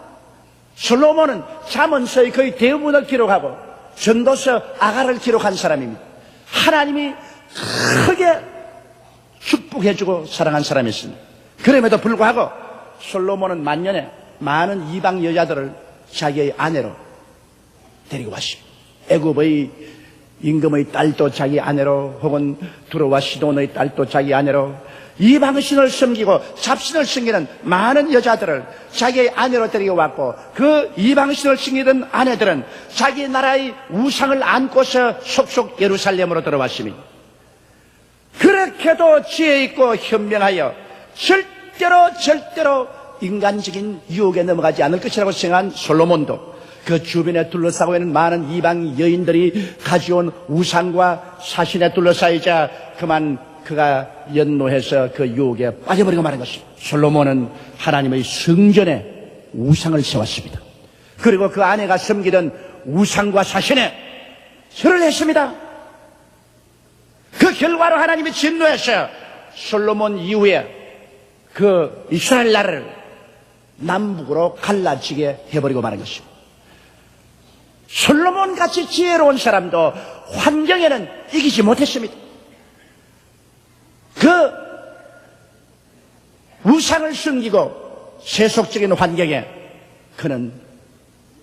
솔로몬은 잠언서의 거의 대부분을 기록하고 전도서 아가를 기록한 사람입니다. 하나님이 크게 축복해주고 사랑한 사람이었습니다. 그럼에도 불구하고 솔로몬은 만년에 많은 이방 여자들을 자기의 아내로 데리고 왔습니다. 애굽의 임금의 딸도 자기 아내로, 혹은 두로와 시돈의 딸도 자기 아내로, 이방신을 섬기고 잡신을 섬기는 많은 여자들을 자기의 아내로 데리고 왔고, 그 이방신을 섬기던 아내들은 자기 나라의 우상을 안고서 속속 예루살렘으로 들어왔습니다. 그렇게도 지혜 있고 현명하여 절대로 인간적인 유혹에 넘어가지 않을 것이라고 생각한 솔로몬도 그 주변에 둘러싸고 있는 많은 이방 여인들이 가져온 우상과 사신에 둘러싸이자 그만 그가 연노해서 그 유혹에 빠져버리고 마는 것입니다. 솔로몬은 하나님의 성전에 우상을 세웠습니다. 그리고 그 아내가 섬기던 우상과 사신에 절을 했습니다. 그 결과로 하나님이 진노해서 솔로몬 이후에 그 이스라엘 나라를 남북으로 갈라지게 해버리고 마는 것입니다. 솔로몬 같이 지혜로운 사람도 환경에는 이기지 못했습니다. 그 우상을 숨기고 세속적인 환경에 그는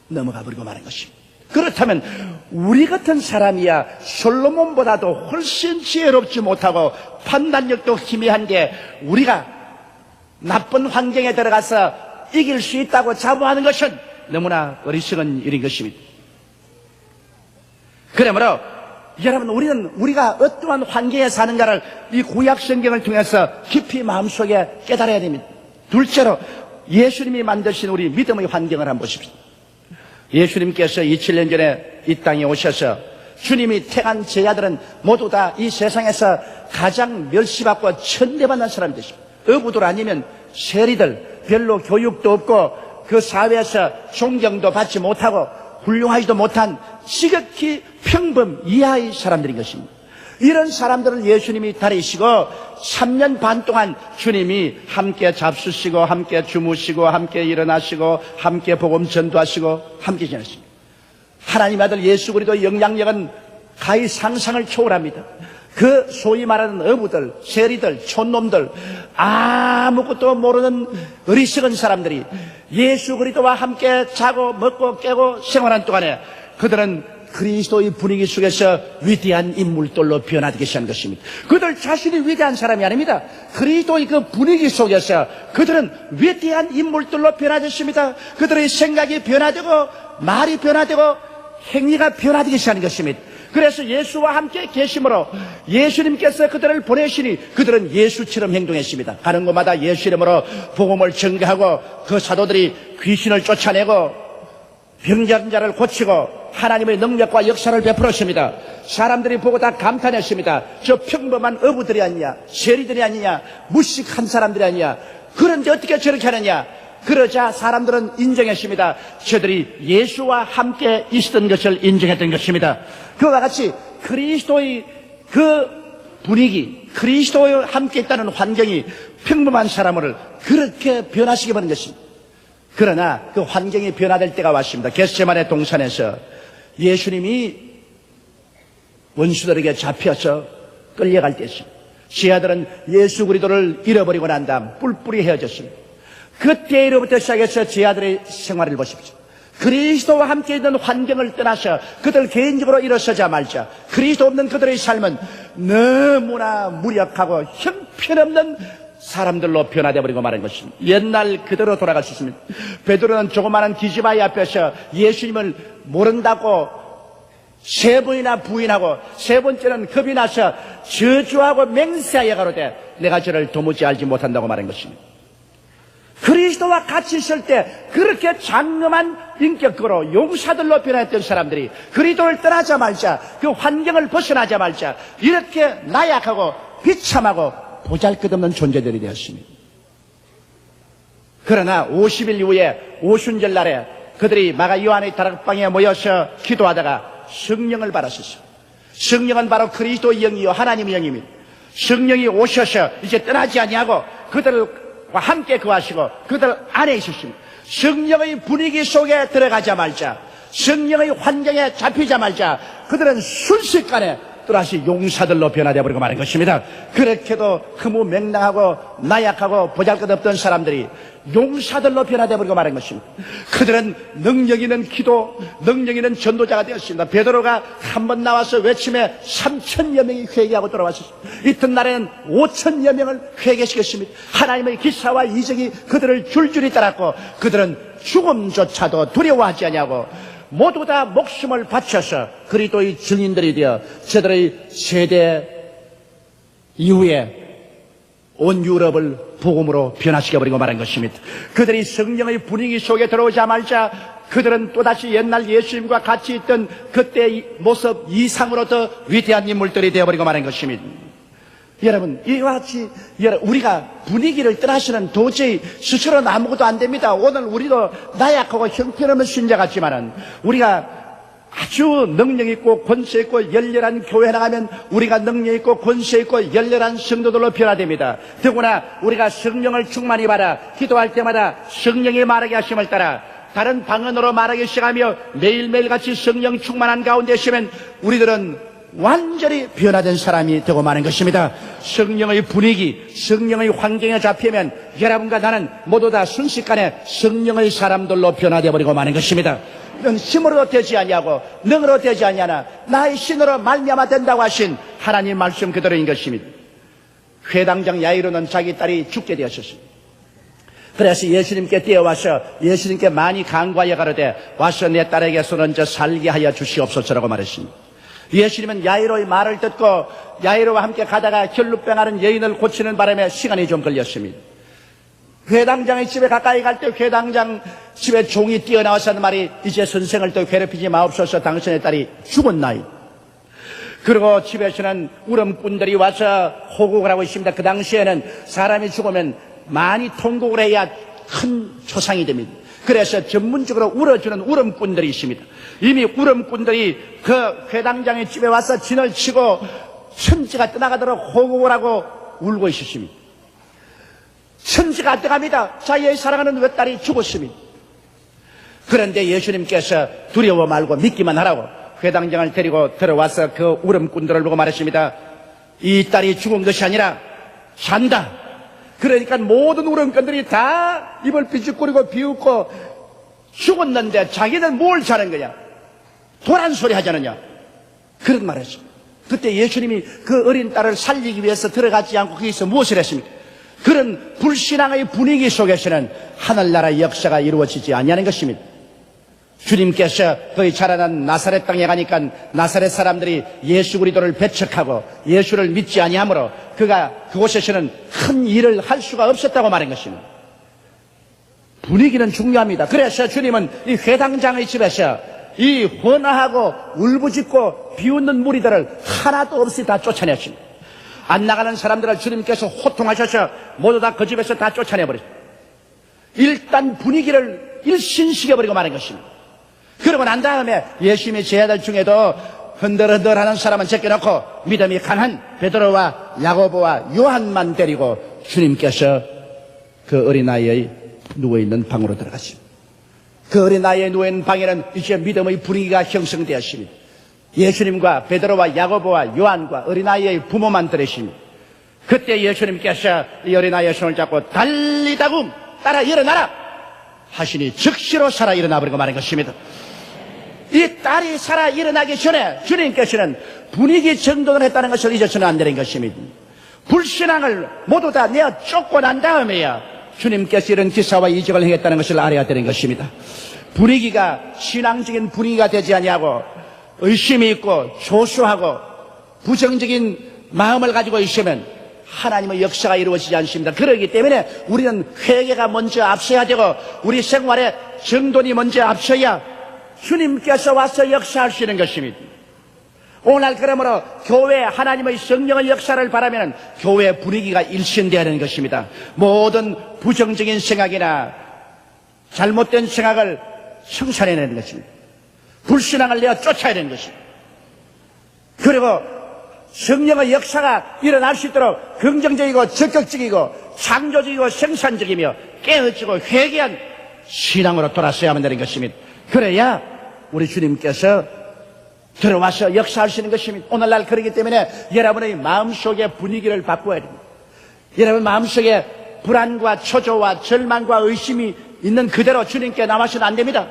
넘어가 버리고 마는 것입니다. 그렇다면 우리 같은 사람이야 솔로몬보다도 훨씬 지혜롭지 못하고 판단력도 희미한 게 우리가 나쁜 환경에 들어가서 이길 수 있다고 자부하는 것은 너무나 어리석은 일인 것입니다. 그러므로 여러분, 우리가 어떠한 환경에 사는가를 이 구약 성경을 통해서 깊이 마음속에 깨달아야 됩니다. 둘째로 예수님이 만드신 우리 믿음의 환경을 한번 보십시오. 예수님께서 2000년 전에 이 땅에 오셔서 주님이 택한 제자들은 모두 다 이 세상에서 가장 멸시받고 천대받는 사람이 되십니다. 어부들 아니면 세리들, 별로 교육도 없고 그 사회에서 존경도 받지 못하고 훌륭하지도 못한 지극히 평범 이하의 사람들인 것입니다. 이런 사람들을 예수님이 다리시고 3년 반 동안 주님이 함께 잡수시고 함께 주무시고 함께 일어나시고 함께 복음 전도하시고 함께 지내십니다. 하나님 아들 예수 그리스도의 영향력은 가히 상상을 초월합니다. 그 소위 말하는 어부들, 세리들, 촌놈들, 아무것도 모르는 어리석은 사람들이 예수 그리스도와 함께 자고 먹고 깨고 생활한 동안에 그들은 그리스도의 분위기 속에서 위대한 인물들로 변화되기 시작한 것입니다. 그들 자신이 위대한 사람이 아닙니다. 그리스도의 그 분위기 속에서 그들은 위대한 인물들로 변화됐습니다. 그들의 생각이 변화되고 말이 변화되고 행위가 변화되기 시작한 것입니다. 그래서 예수와 함께 계심으로 예수님께서 그들을 보내시니 그들은 예수처럼 행동했습니다. 가는 곳마다 예수 이름으로 복음을 전가하고 그 사도들이 귀신을 쫓아내고 병자는 자를 고치고 하나님의 능력과 역사를 베풀었습니다. 사람들이 보고 다 감탄했습니다. 저 평범한 어부들이 아니냐, 세리들이 아니냐, 무식한 사람들이 아니냐. 그런데 어떻게 저렇게 하느냐. 그러자 사람들은 인정했습니다. 저들이 예수와 함께 있었던 것을 인정했던 것입니다. 그와 같이 그리스도의 그 분위기, 그리스도와 함께 있다는 환경이 평범한 사람을 그렇게 변화시켜 버린 것입니다. 그러나 그 환경이 변화될 때가 왔습니다. 겟세마네 동산에서 예수님이 원수들에게 잡혀서 끌려갈 때였습니다. 제자들은 예수 그리스도를 잃어버리고 난 다음 뿔뿔이 헤어졌습니다. 그때로부터 시작해서 제자들의 생활을 보십시오. 그리스도와 함께 있는 환경을 떠나서 그들 개인적으로 일어서자마자 그리스도 없는 그들의 삶은 너무나 무력하고 형편없는 사람들로 변화되어 버리고 말한 것입니다. 옛날 그대로 돌아갈 수 있습니다. 베드로는 조그마한 기지바위 앞에서 예수님을 모른다고 3번이나 부인하고 3번째는 겁이 나서 저주하고 맹세하여 가로되 내가 저를 도무지 알지 못한다고 말한 것입니다. 그리스도와 같이 있을 때 그렇게 장엄한 인격으로 용사들로 변화했던 사람들이 그리스도를 떠나자마자 그 환경을 벗어나자마자 이렇게 나약하고 비참하고 보잘것없는 존재들이 되었습니다. 그러나 50일 이후에 오순절 날에 그들이 마가 요한의 다락방에 모여서 기도하다가 성령을 받았었어요. 성령은 바로 그리스도의 영이요 하나님의 영입니다. 성령이 오셔서 이제 떠나지 아니하고 그들과 함께 거하시고 그들 안에 있으십니다. 성령의 분위기 속에 들어가자마자 성령의 환경에 잡히자마자 그들은 순식간에 또다시 용사들로 변화되어 버리고 마는 것입니다. 그렇게도 흐무맹랑하고 나약하고 보잘것없던 사람들이 용사들로 변화되어 버리고 마는 것입니다. 그들은 능력 있는 기도, 능력 있는 전도자가 되었습니다. 베드로가 한 번 나와서 외침에 3,000여 명이 회개하고 돌아왔습니다. 이튿날에는 5,000여 명을 회개시켰습니다. 하나님의 기사와 이적이 그들을 줄줄이 따랐고 그들은 죽음조차도 두려워하지 아니하고 모두 다 목숨을 바쳐서 그리스도의 증인들이 되어 저들의 세대 이후에 온 유럽을 복음으로 변화시켜버리고 말한 것입니다. 그들이 성령의 분위기 속에 들어오자마자 그들은 또다시 옛날 예수님과 같이 있던 그때의 모습 이상으로 더 위대한 인물들이 되어버리고 말한 것입니다. 여러분, 이와 같이 우리가 분위기를 떠나서는 도저히 스스로는 아무것도 안 됩니다. 오늘 우리도 나약하고 형편없는 신자 같지만은 우리가 아주 능력 있고 권세 있고 열렬한 교회 나가면 우리가 능력 있고 권세 있고 열렬한 성도들로 변화됩니다. 더구나 우리가 성령을 충만히 받아 기도할 때마다 성령이 말하게 하심을 따라 다른 방언으로 말하기 시작하며 매일매일 같이 성령 충만한 가운데 있으면 우리들은 완전히 변화된 사람이 되고 마는 것입니다. 성령의 분위기, 성령의 환경에 잡히면 여러분과 나는 모두 다 순식간에 성령의 사람들로 변화되어 버리고 마는 것입니다. 넌 힘으로 되지 아니하고 능으로 되지 아니하나 나의 신으로 말미암아 된다고 하신 하나님 말씀 그대로인 것입니다. 회당장 야이로는 자기 딸이 죽게 되었습니다. 그래서 예수님께 뛰어와서 예수님께 많이 간구하여 가로되 와서 내 딸에게서 먼저 살게 하여 주시옵소서라고 말했습니다. 예수님은 야이로의 말을 듣고 야이로와 함께 가다가 혈루병하는 여인을 고치는 바람에 시간이 좀 걸렸습니다. 회당장의 집에 가까이 갈 때 회당장 집에 종이 뛰어나와서 하는 말이 이제 선생을 또 괴롭히지 마옵소서 당신의 딸이 죽었나이. 그리고 집에서는 울음꾼들이 와서 호국을 하고 있습니다. 그 당시에는 사람이 죽으면 많이 통곡을 해야 큰 초상이 됩니다. 그래서 전문적으로 울어주는 울음꾼들이 있습니다. 이미 울음꾼들이 그 회당장의 집에 와서 진을 치고 천지가 떠나가도록 호국을 하고 울고 있었습니다. 천지가 떠갑니다. 자기의 사랑하는 외딸이 죽었습니다. 그런데 예수님께서 두려워 말고 믿기만 하라고 회당장을 데리고 들어와서 그 울음꾼들을 보고 말했습니다. 이 딸이 죽은 것이 아니라 산다. 그러니까 모든 울음꾼들이 다 입을 비죽거리고 비웃고 죽었는데 자기는 뭘 자는 거냐? 도란 소리 하자느냐? 그런 말을 했습니다. 그때 예수님이 그 어린 딸을 살리기 위해서 들어가지 않고 거기서 무엇을 했습니까? 그런 불신앙의 분위기 속에서는 하늘나라의 역사가 이루어지지 아니하는 것입니다. 주님께서 거기 자라난 나사렛 땅에 가니까 나사렛 사람들이 예수 그리스도를 배척하고 예수를 믿지 아니하므로 그가 그곳에서는 큰 일을 할 수가 없었다고 말한 것입니다. 분위기는 중요합니다. 그래서 주님은 이 회당장의 집에서 이 헌화하고 울부짖고 비웃는 무리들을 하나도 없이 다 쫓아냈습니다. 안 나가는 사람들을 주님께서 호통하셔서 모두 다 그 집에서 다 쫓아내버렸습니다. 일단 분위기를 일신시켜버리고 말한 것입니다. 그러고 난 다음에 예수님의 제자들 중에도 흔들흔들하는 사람은 제껴놓고 믿음이 강한 베드로와 야고보와 요한만 데리고 주님께서 그 어린아이의 누워있는 방으로 들어갔습니다. 그 어린아이의 누워있는 방에는 이제 믿음의 분위기가 형성되었습니다. 예수님과 베드로와 야고보와 요한과 어린아이의 부모만 들으십니다. 그때 예수님께서 이 어린아이의 손을 잡고 달리다금 따라 일어나라 하시니 즉시로 살아 일어나 버리고 말한 것입니다. 이 딸이 살아 일어나기 전에 주님께서는 분위기 정돈을 했다는 것을 잊어서는 안 되는 것입니다. 불신앙을 모두 다 내어 쫓고 난 다음에야 주님께서 이런 기사와 이적을 행했다는 것을 알아야 되는 것입니다. 분위기가 신앙적인 분위기가 되지 아니하고 의심이 있고 조소하고 부정적인 마음을 가지고 있으면 하나님의 역사가 이루어지지 않습니다. 그렇기 때문에 우리는 회개가 먼저 앞서야 되고 우리 생활에 정돈이 먼저 앞서야 주님께서 와서 역사하시는 것입니다. 오늘 그러므로 교회 하나님의 성령의 역사를 바라면 교회 분위기가 일신되어야 하는 것입니다. 모든 부정적인 생각이나 잘못된 생각을 청산해내는 것입니다. 불신앙을 내어 쫓아야 되는 것입니다. 그리고 성령의 역사가 일어날 수 있도록 긍정적이고 적극적이고 창조적이고 생산적이며 깨어지고 회개한 신앙으로 돌아서야만 되는 것입니다. 그래야 우리 주님께서 들어와서 역사하시는 것입니다. 오늘날 그렇기 때문에 여러분의 마음속의 분위기를 바꿔야 됩니다. 여러분 마음속에 불안과 초조와 절망과 의심이 있는 그대로 주님께 나와서는 안 됩니다.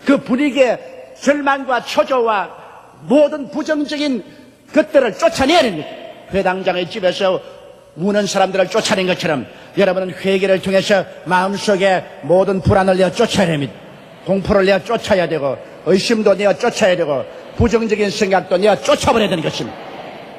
그 분위기에 절망과 초조와 모든 부정적인 것들을 쫓아내야 됩니다. 회당장의 집에서 우는 사람들을 쫓아낸 것처럼 여러분은 회개를 통해서 마음속에 모든 불안을 내어 쫓아야 됩니다. 공포를 내어 쫓아야 되고 의심도 내어 쫓아야 되고 부정적인 생각도 내어 쫓아버려야 되는 것입니다.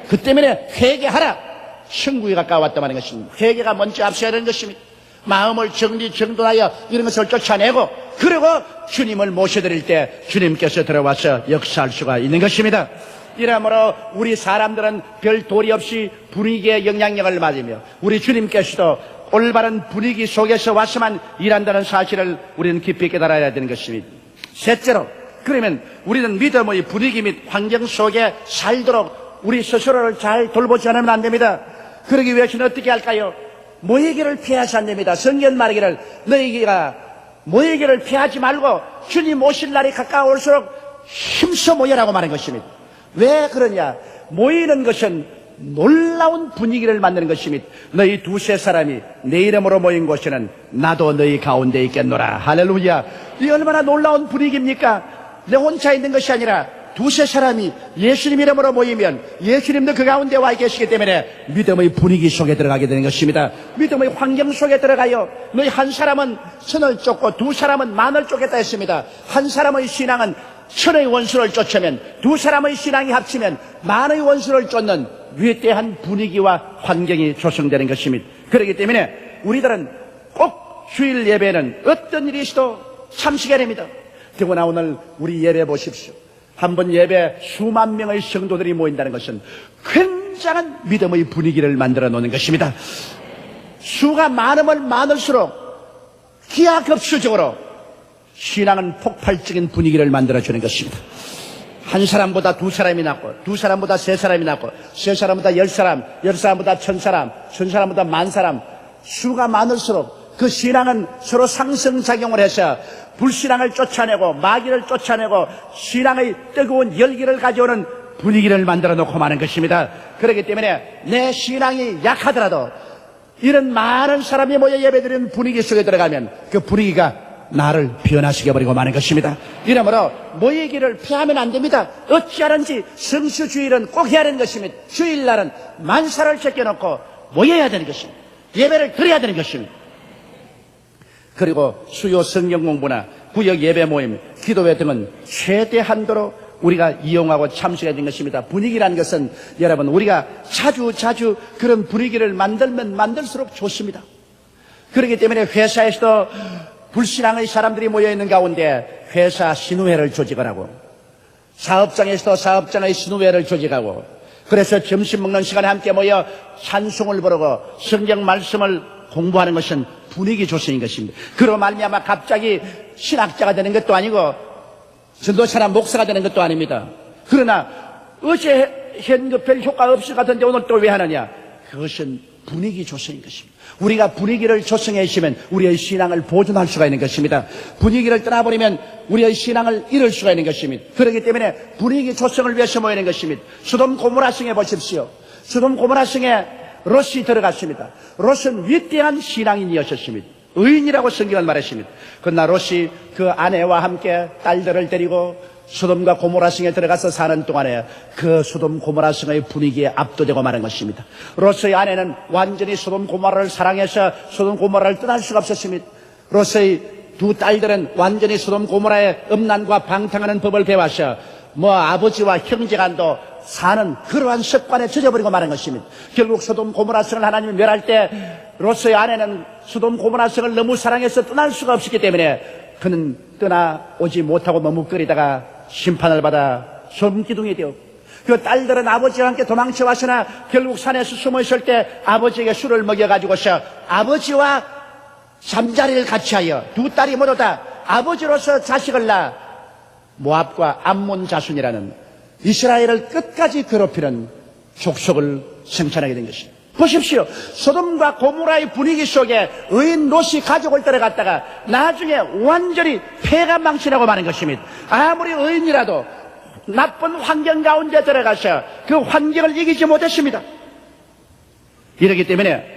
그 때문에 회개하라. 천국이 가까웠다 말하는 것입니다. 회개가 먼저 앞서야 되는 것입니다. 마음을 정돈하여 이런 것을 쫓아내고 그리고 주님을 모셔드릴 때 주님께서 들어와서 역사할 수가 있는 것입니다. 이러므로 우리 사람들은 별 도리 없이 분위기의 영향력을 받으며 우리 주님께서도 올바른 분위기 속에서 와서만 일한다는 사실을 우리는 깊이 깨달아야 되는 것입니다. 셋째로, 그러면 우리는 믿음의 분위기 및 환경 속에 살도록 우리 스스로를 잘 돌보지 않으면 안 됩니다. 그러기 위해서는 어떻게 할까요? 모이기를 피하지 안 됩니다. 성경 말하기를 너희가 모이기를 피하지 말고 주님 오실 날이 가까울수록 힘써 모여라고 말한 것입니다. 왜 그러냐? 모이는 것은 놀라운 분위기를 만드는 것입니다. 너희 두세 사람이 내 이름으로 모인 곳에는 나도 너희 가운데 있겠노라. 할렐루야. 이 얼마나 놀라운 분위기입니까? 내 혼자 있는 것이 아니라 두세 사람이 예수님 이름으로 모이면 예수님도 그 가운데 와 계시기 때문에 믿음의 분위기 속에 들어가게 되는 것입니다. 믿음의 환경 속에 들어가요. 너희 한 사람은 천을 쫓고 두 사람은 만을 쫓겠다 했습니다. 한 사람의 신앙은 천의 원수를 쫓으면 두 사람의 신앙이 합치면 만의 원수를 쫓는 위대한 분위기와 환경이 조성되는 것입니다. 그렇기 때문에 우리들은 꼭 주일 예배는 어떤 일이 있어도 참석해야 됩니다. 더구나 오늘 우리 예배 보십시오. 한번 예배 수만 명의 성도들이 모인다는 것은 굉장한 믿음의 분위기를 만들어 놓는 것입니다. 수가 많으면 많을수록 기하급수적으로 신앙은 폭발적인 분위기를 만들어주는 것입니다. 한 사람보다 두 사람이 낫고 두 사람보다 세 사람이 낫고 세 사람보다 열 사람, 열 사람보다 천 사람, 천 사람보다 만 사람, 수가 많을수록 그 신앙은 서로 상승작용을 해서 불신앙을 쫓아내고 마귀를 쫓아내고 신앙의 뜨거운 열기를 가져오는 분위기를 만들어 놓고 마는 것입니다. 그렇기 때문에 내 신앙이 약하더라도 이런 많은 사람이 모여 예배드리는 분위기 속에 들어가면 그 분위기가 나를 변화시켜 버리고 마는 것입니다. 이러므로 모이기를 피하면 안 됩니다. 어찌하든지 성수주일은 꼭 해야 하는 것입니다. 주일날은 만사를 제껴놓고 모여야 되는 것입니다. 예배를 드려야 되는 것입니다. 그리고 수요 성경 공부나 구역 예배 모임, 기도회 등은 최대 한도로 우리가 이용하고 참석해야 되는 것입니다. 분위기라는 것은 여러분 우리가 자주 그런 분위기를 만들면 만들수록 좋습니다. 그렇기 때문에 회사에서도 불신앙의 사람들이 모여있는 가운데 회사 신우회를 조직을 하고 사업장에서도 사업장의 신우회를 조직하고 그래서 점심 먹는 시간에 함께 모여 찬송을 부르고 성경 말씀을 공부하는 것은 분위기 조성인 것입니다. 그로 말미암아 갑자기 신학자가 되는 것도 아니고 전도사나 목사가 되는 것도 아닙니다. 그러나 어제 한 별 효과 없을 것 같은데 오늘 또 왜 하느냐? 그것은 분위기 조성인 것입니다. 우리가 분위기를 조성해 있으면 우리의 신앙을 보존할 수가 있는 것입니다. 분위기를 떠나버리면 우리의 신앙을 잃을 수가 있는 것입니다. 그렇기 때문에 분위기 조성을 위해서 모이는 것입니다. 소돔 고모라 성에 보십시오. 소돔 고모라 성에 롯이 들어갔습니다. 롯은 위대한 신앙인이었습니다. 의인이라고 성경은 말했습니다. 그러나 롯이 그 아내와 함께 딸들을 데리고 소돔과 고모라 성에 들어가서 사는 동안에 그 소돔 고모라 성의 분위기에 압도되고 마는 것입니다. 롯의 아내는 완전히 소돔 고모라를 사랑해서 소돔 고모라를 떠날 수가 없었습니다. 롯의 두 딸들은 완전히 소돔 고모라의 음란과 방탕하는 법을 배워서 아버지와 형제간도 사는 그러한 습관에 젖어버리고 마는 것입니다. 결국 소돔 고모라 성을 하나님이 멸할 때 롯의 아내는 소돔 고모라 성을 너무 사랑해서 떠날 수가 없었기 때문에 그는 떠나오지 못하고 머뭇거리다가 심판을 받아 소돔기둥이 되었고 그 딸들은 아버지와 함께 도망쳐 왔으나 결국 산에서 숨어 있을 때 아버지에게 술을 먹여가지고서 아버지와 잠자리를 같이 하여 두 딸이 모두 다 아버지로서 자식을 낳아 모압과 암몬 자손이라는 이스라엘을 끝까지 괴롭히는 족속을 생산하게 된 것입니다. 보십시오. 소돔과 고모라의 분위기 속에 의인 롯이 가족을 따라갔다가 나중에 완전히 폐가 망신하고 마는 것입니다. 아무리 의인이라도 나쁜 환경 가운데 들어가서 그 환경을 이기지 못했습니다. 이렇기 때문에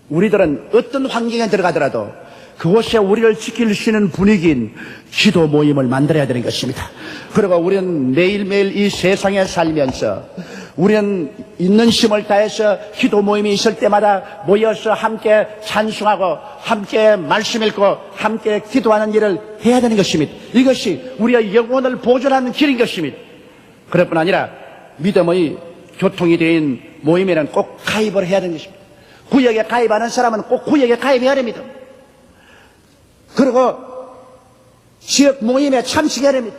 우리들은 어떤 환경에 들어가더라도 그곳에 우리를 지킬 수 있는 분위기인 기도 모임을 만들어야 되는 것입니다. 그리고 우리는 매일매일 이 세상에 살면서 우리는 있는 힘을 다해서 기도 모임이 있을 때마다 모여서 함께 찬송하고 함께 말씀 읽고 함께 기도하는 일을 해야 되는 것입니다. 이것이 우리의 영혼을 보존하는 길인 것입니다. 그럴 뿐 아니라 믿음의 교통이 된 모임에는 꼭 가입을 해야 되는 것입니다. 구역에 가입하는 사람은 꼭 구역에 가입해야 됩니다. 그리고 지역 모임에 참석해야 됩니다.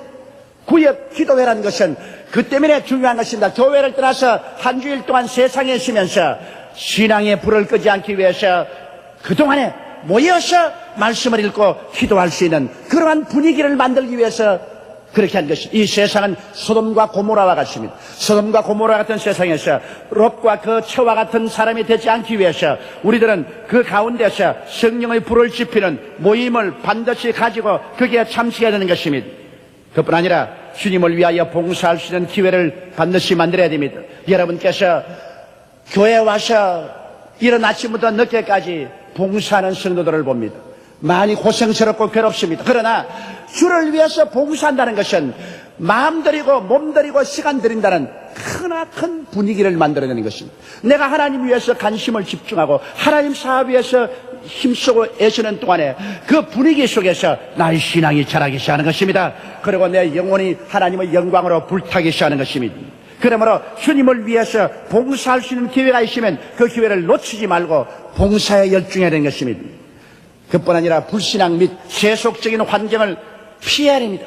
구역 기도회라는 것은 그 때문에 중요한 것입니다. 교회를 떠나서 한 주일 동안 세상에 있으면서 신앙의 불을 끄지 않기 위해서 그동안에 모여서 말씀을 읽고 기도할 수 있는 그러한 분위기를 만들기 위해서 그렇게 한 것입니다. 이 세상은 소돔과 고모라와 같습니다. 소돔과 고모라 같은 세상에서 롯과 그 처와 같은 사람이 되지 않기 위해서 우리들은 그 가운데서 성령의 불을 지피는 모임을 반드시 가지고 거기에 참석해야 되는 것입니다. 그뿐 아니라 주님을 위하여 봉사할 수 있는 기회를 반드시 만들어야 됩니다. 여러분께서 교회에 와서 이른 아침부터 늦게까지 봉사하는 성도들을 봅니다. 많이 고생스럽고 괴롭습니다. 그러나 주를 위해서 봉사한다는 것은 마음 들이고 몸 들이고 시간 들인다는 크나큰 분위기를 만들어내는 것입니다. 내가 하나님 위해서 관심을 집중하고 하나님 사업 위해서 힘쓰고 애쓰는 동안에 그 분위기 속에서 나의 신앙이 자라기 시작하는 것입니다. 그리고 내 영혼이 하나님의 영광으로 불타기 시작하는 것입니다. 그러므로 주님을 위해서 봉사할 수 있는 기회가 있으면 그 기회를 놓치지 말고 봉사에 열중해야 되는 것입니다. 그뿐 아니라 불신앙 및 세속적인 환경을 피해야 됩니다.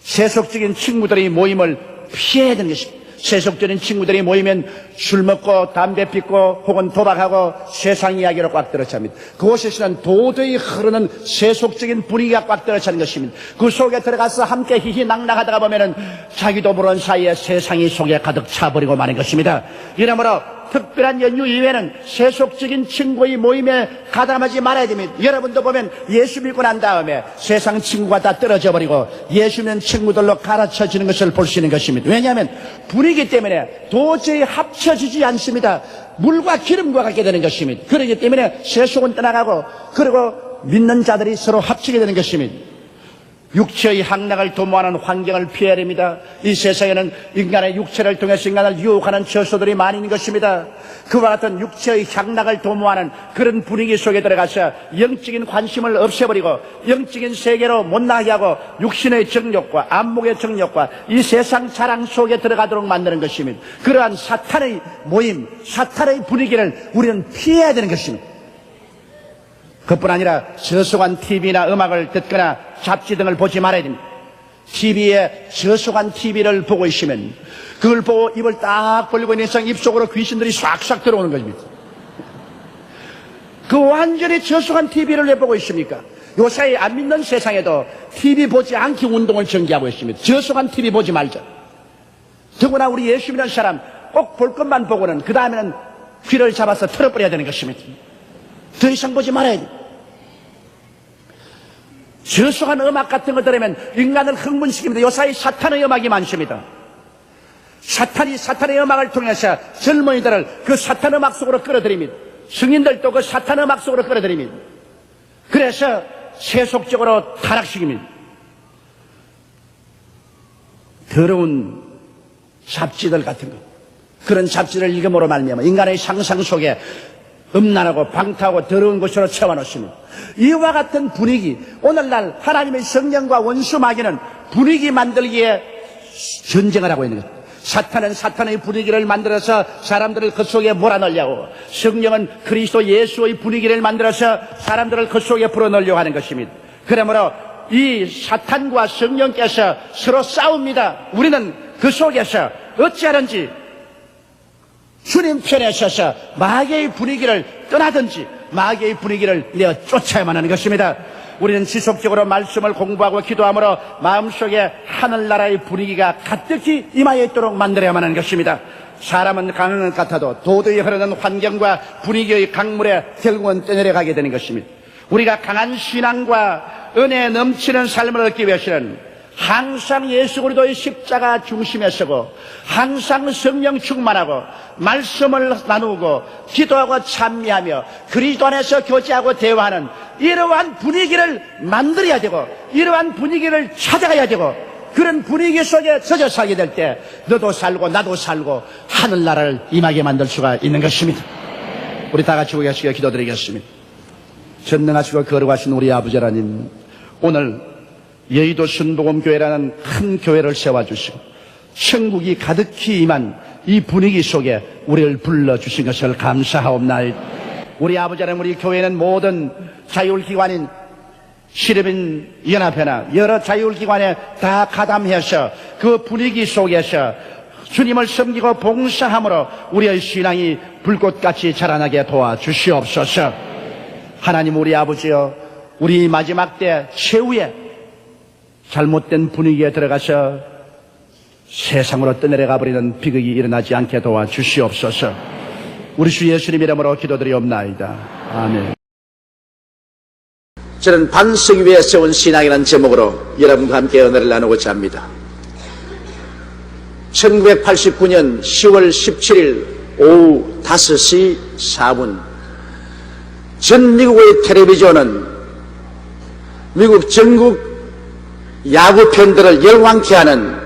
세속적인 친구들의 모임을 피해야 되는 것입니다. 세속적인 친구들이 모이면 술 먹고 담배 피고 혹은 도박하고 세상 이야기로 꽉 들어찹니다. 그곳에서는 도저히 흐르는 세속적인 분위기가 꽉 들어차는 것입니다. 그 속에 들어가서 함께 희희낙낙하다가 보면은 자기도 모르는 사이에 세상이 속에 가득 차버리고 마는 것입니다. 이러므로 특별한 연휴 이외에는 세속적인 친구의 모임에 가담하지 말아야 됩니다. 여러분도 보면 예수 믿고 난 다음에 세상 친구가 다 떨어져 버리고 예수 믿는 친구들로 갈아쳐지는 것을 볼 수 있는 것입니다. 왜냐하면 분위기 때문에 도저히 합쳐지지 않습니다. 물과 기름과 같게 되는 것입니다. 그렇기 때문에 세속은 떠나가고 그리고 믿는 자들이 서로 합치게 되는 것입니다. 육체의 향락을 도모하는 환경을 피해야 됩니다. 이 세상에는 인간의 육체를 통해서 인간을 유혹하는 처소들이 많이 있는 것입니다. 그와 같은 육체의 향락을 도모하는 그런 분위기 속에 들어가서 영적인 관심을 없애버리고 영적인 세계로 못 나가게 하고 육신의 정욕과 안목의 정욕과 이 세상 자랑 속에 들어가도록 만드는 것입니다. 그러한 사탄의 모임, 사탄의 분위기를 우리는 피해야 되는 것입니다. 그뿐 아니라 저속한 TV나 음악을 듣거나 잡지 등을 보지 말아야 됩니다. TV에 저속한 TV를 보고 있으면 그걸 보고 입을 딱 벌리고 있는 이상 입속으로 귀신들이 싹싹 들어오는 것입니다. 그 완전히 저속한 TV를 왜 보고 있습니까? 요사이 안 믿는 세상에도 TV 보지 않기 운동을 전개하고 있습니다. 저속한 TV 보지 말자. 더구나 우리 예수 믿는 사람 꼭 볼 것만 보고는 그 다음에는 귀를 잡아서 틀어버려야 되는 것입니다. 더 이상 보지 말아야 돼요. 저속한 음악 같은 거 들으면 인간을 흥분시킵니다. 요사이 사탄의 음악이 많습니다. 사탄이 사탄의 음악을 통해서 젊은이들을 그 사탄 음악 속으로 끌어들입니다. 성인들도 그 사탄 음악 속으로 끌어들입니다. 그래서 세속적으로 타락시킵니다. 더러운 잡지들 같은 거, 그런 잡지를 읽음으로 말미암아 인간의 상상 속에 음란하고 방탕하고 더러운 곳으로 채워놓습니다. 이와 같은 분위기, 오늘날 하나님의 성령과 원수 마귀는 분위기 만들기에 전쟁을 하고 있는 겁니다. 사탄은 사탄의 분위기를 만들어서 사람들을 그 속에 몰아넣으려고, 성령은 그리스도 예수의 분위기를 만들어서 사람들을 그 속에 불어넣으려고 하는 것입니다. 그러므로 이 사탄과 성령께서 서로 싸웁니다. 우리는 그 속에서 어찌하든지 주님 편에 서서 마귀의 분위기를 떠나든지 마귀의 분위기를 내어 쫓아야만 하는 것입니다. 우리는 지속적으로 말씀을 공부하고 기도함으로 마음속에 하늘나라의 분위기가 가득히 임하여 있도록 만들어야만 하는 것입니다. 사람은 강한 것 같아도 도저히 흐르는 환경과 분위기의 강물에 결국은 떠내려가게 되는 것입니다. 우리가 강한 신앙과 은혜에 넘치는 삶을 얻기 위해서는 항상 예수 그리스도의 십자가 중심에 서고 항상 성령 충만하고 말씀을 나누고 기도하고 찬미하며 그리스도 안에서 교제하고 대화하는 이러한 분위기를 만들어야 되고 이러한 분위기를 찾아가야 되고 그런 분위기 속에 젖어 살게 될 때 너도 살고 나도 살고 하늘나라를 임하게 만들 수가 있는 것입니다. 우리 다 같이 고개시켜 기도드리겠습니다. 전능하시고 거룩하신 우리 아버지 하나님, 오늘 여의도 순복음교회라는 큰 교회를 세워주시고 천국이 가득히 임한 이 분위기 속에 우리를 불러주신 것을 감사하옵나이다. 우리 아버지 하나님, 우리 교회는 모든 자율기관인 시립인 연합회나 여러 자율기관에 다 가담해서 그 분위기 속에서 주님을 섬기고 봉사함으로 우리의 신앙이 불꽃같이 자라나게 도와주시옵소서. 하나님, 우리 아버지여, 우리 마지막 때 최후에 잘못된 분위기에 들어가서 세상으로 떠내려가 버리는 비극이 일어나지 않게 도와주시옵소서. 우리 주 예수님 이름으로 기도드리옵나이다. 아멘. 저는 반석 위에 세운 신앙이라는 제목으로 여러분과 함께 은혜를 나누고자 합니다. 1989년 10월 17일 오후 5시 4분 전 미국의 텔레비전은 미국 전국 야구 팬들을 열광케 하는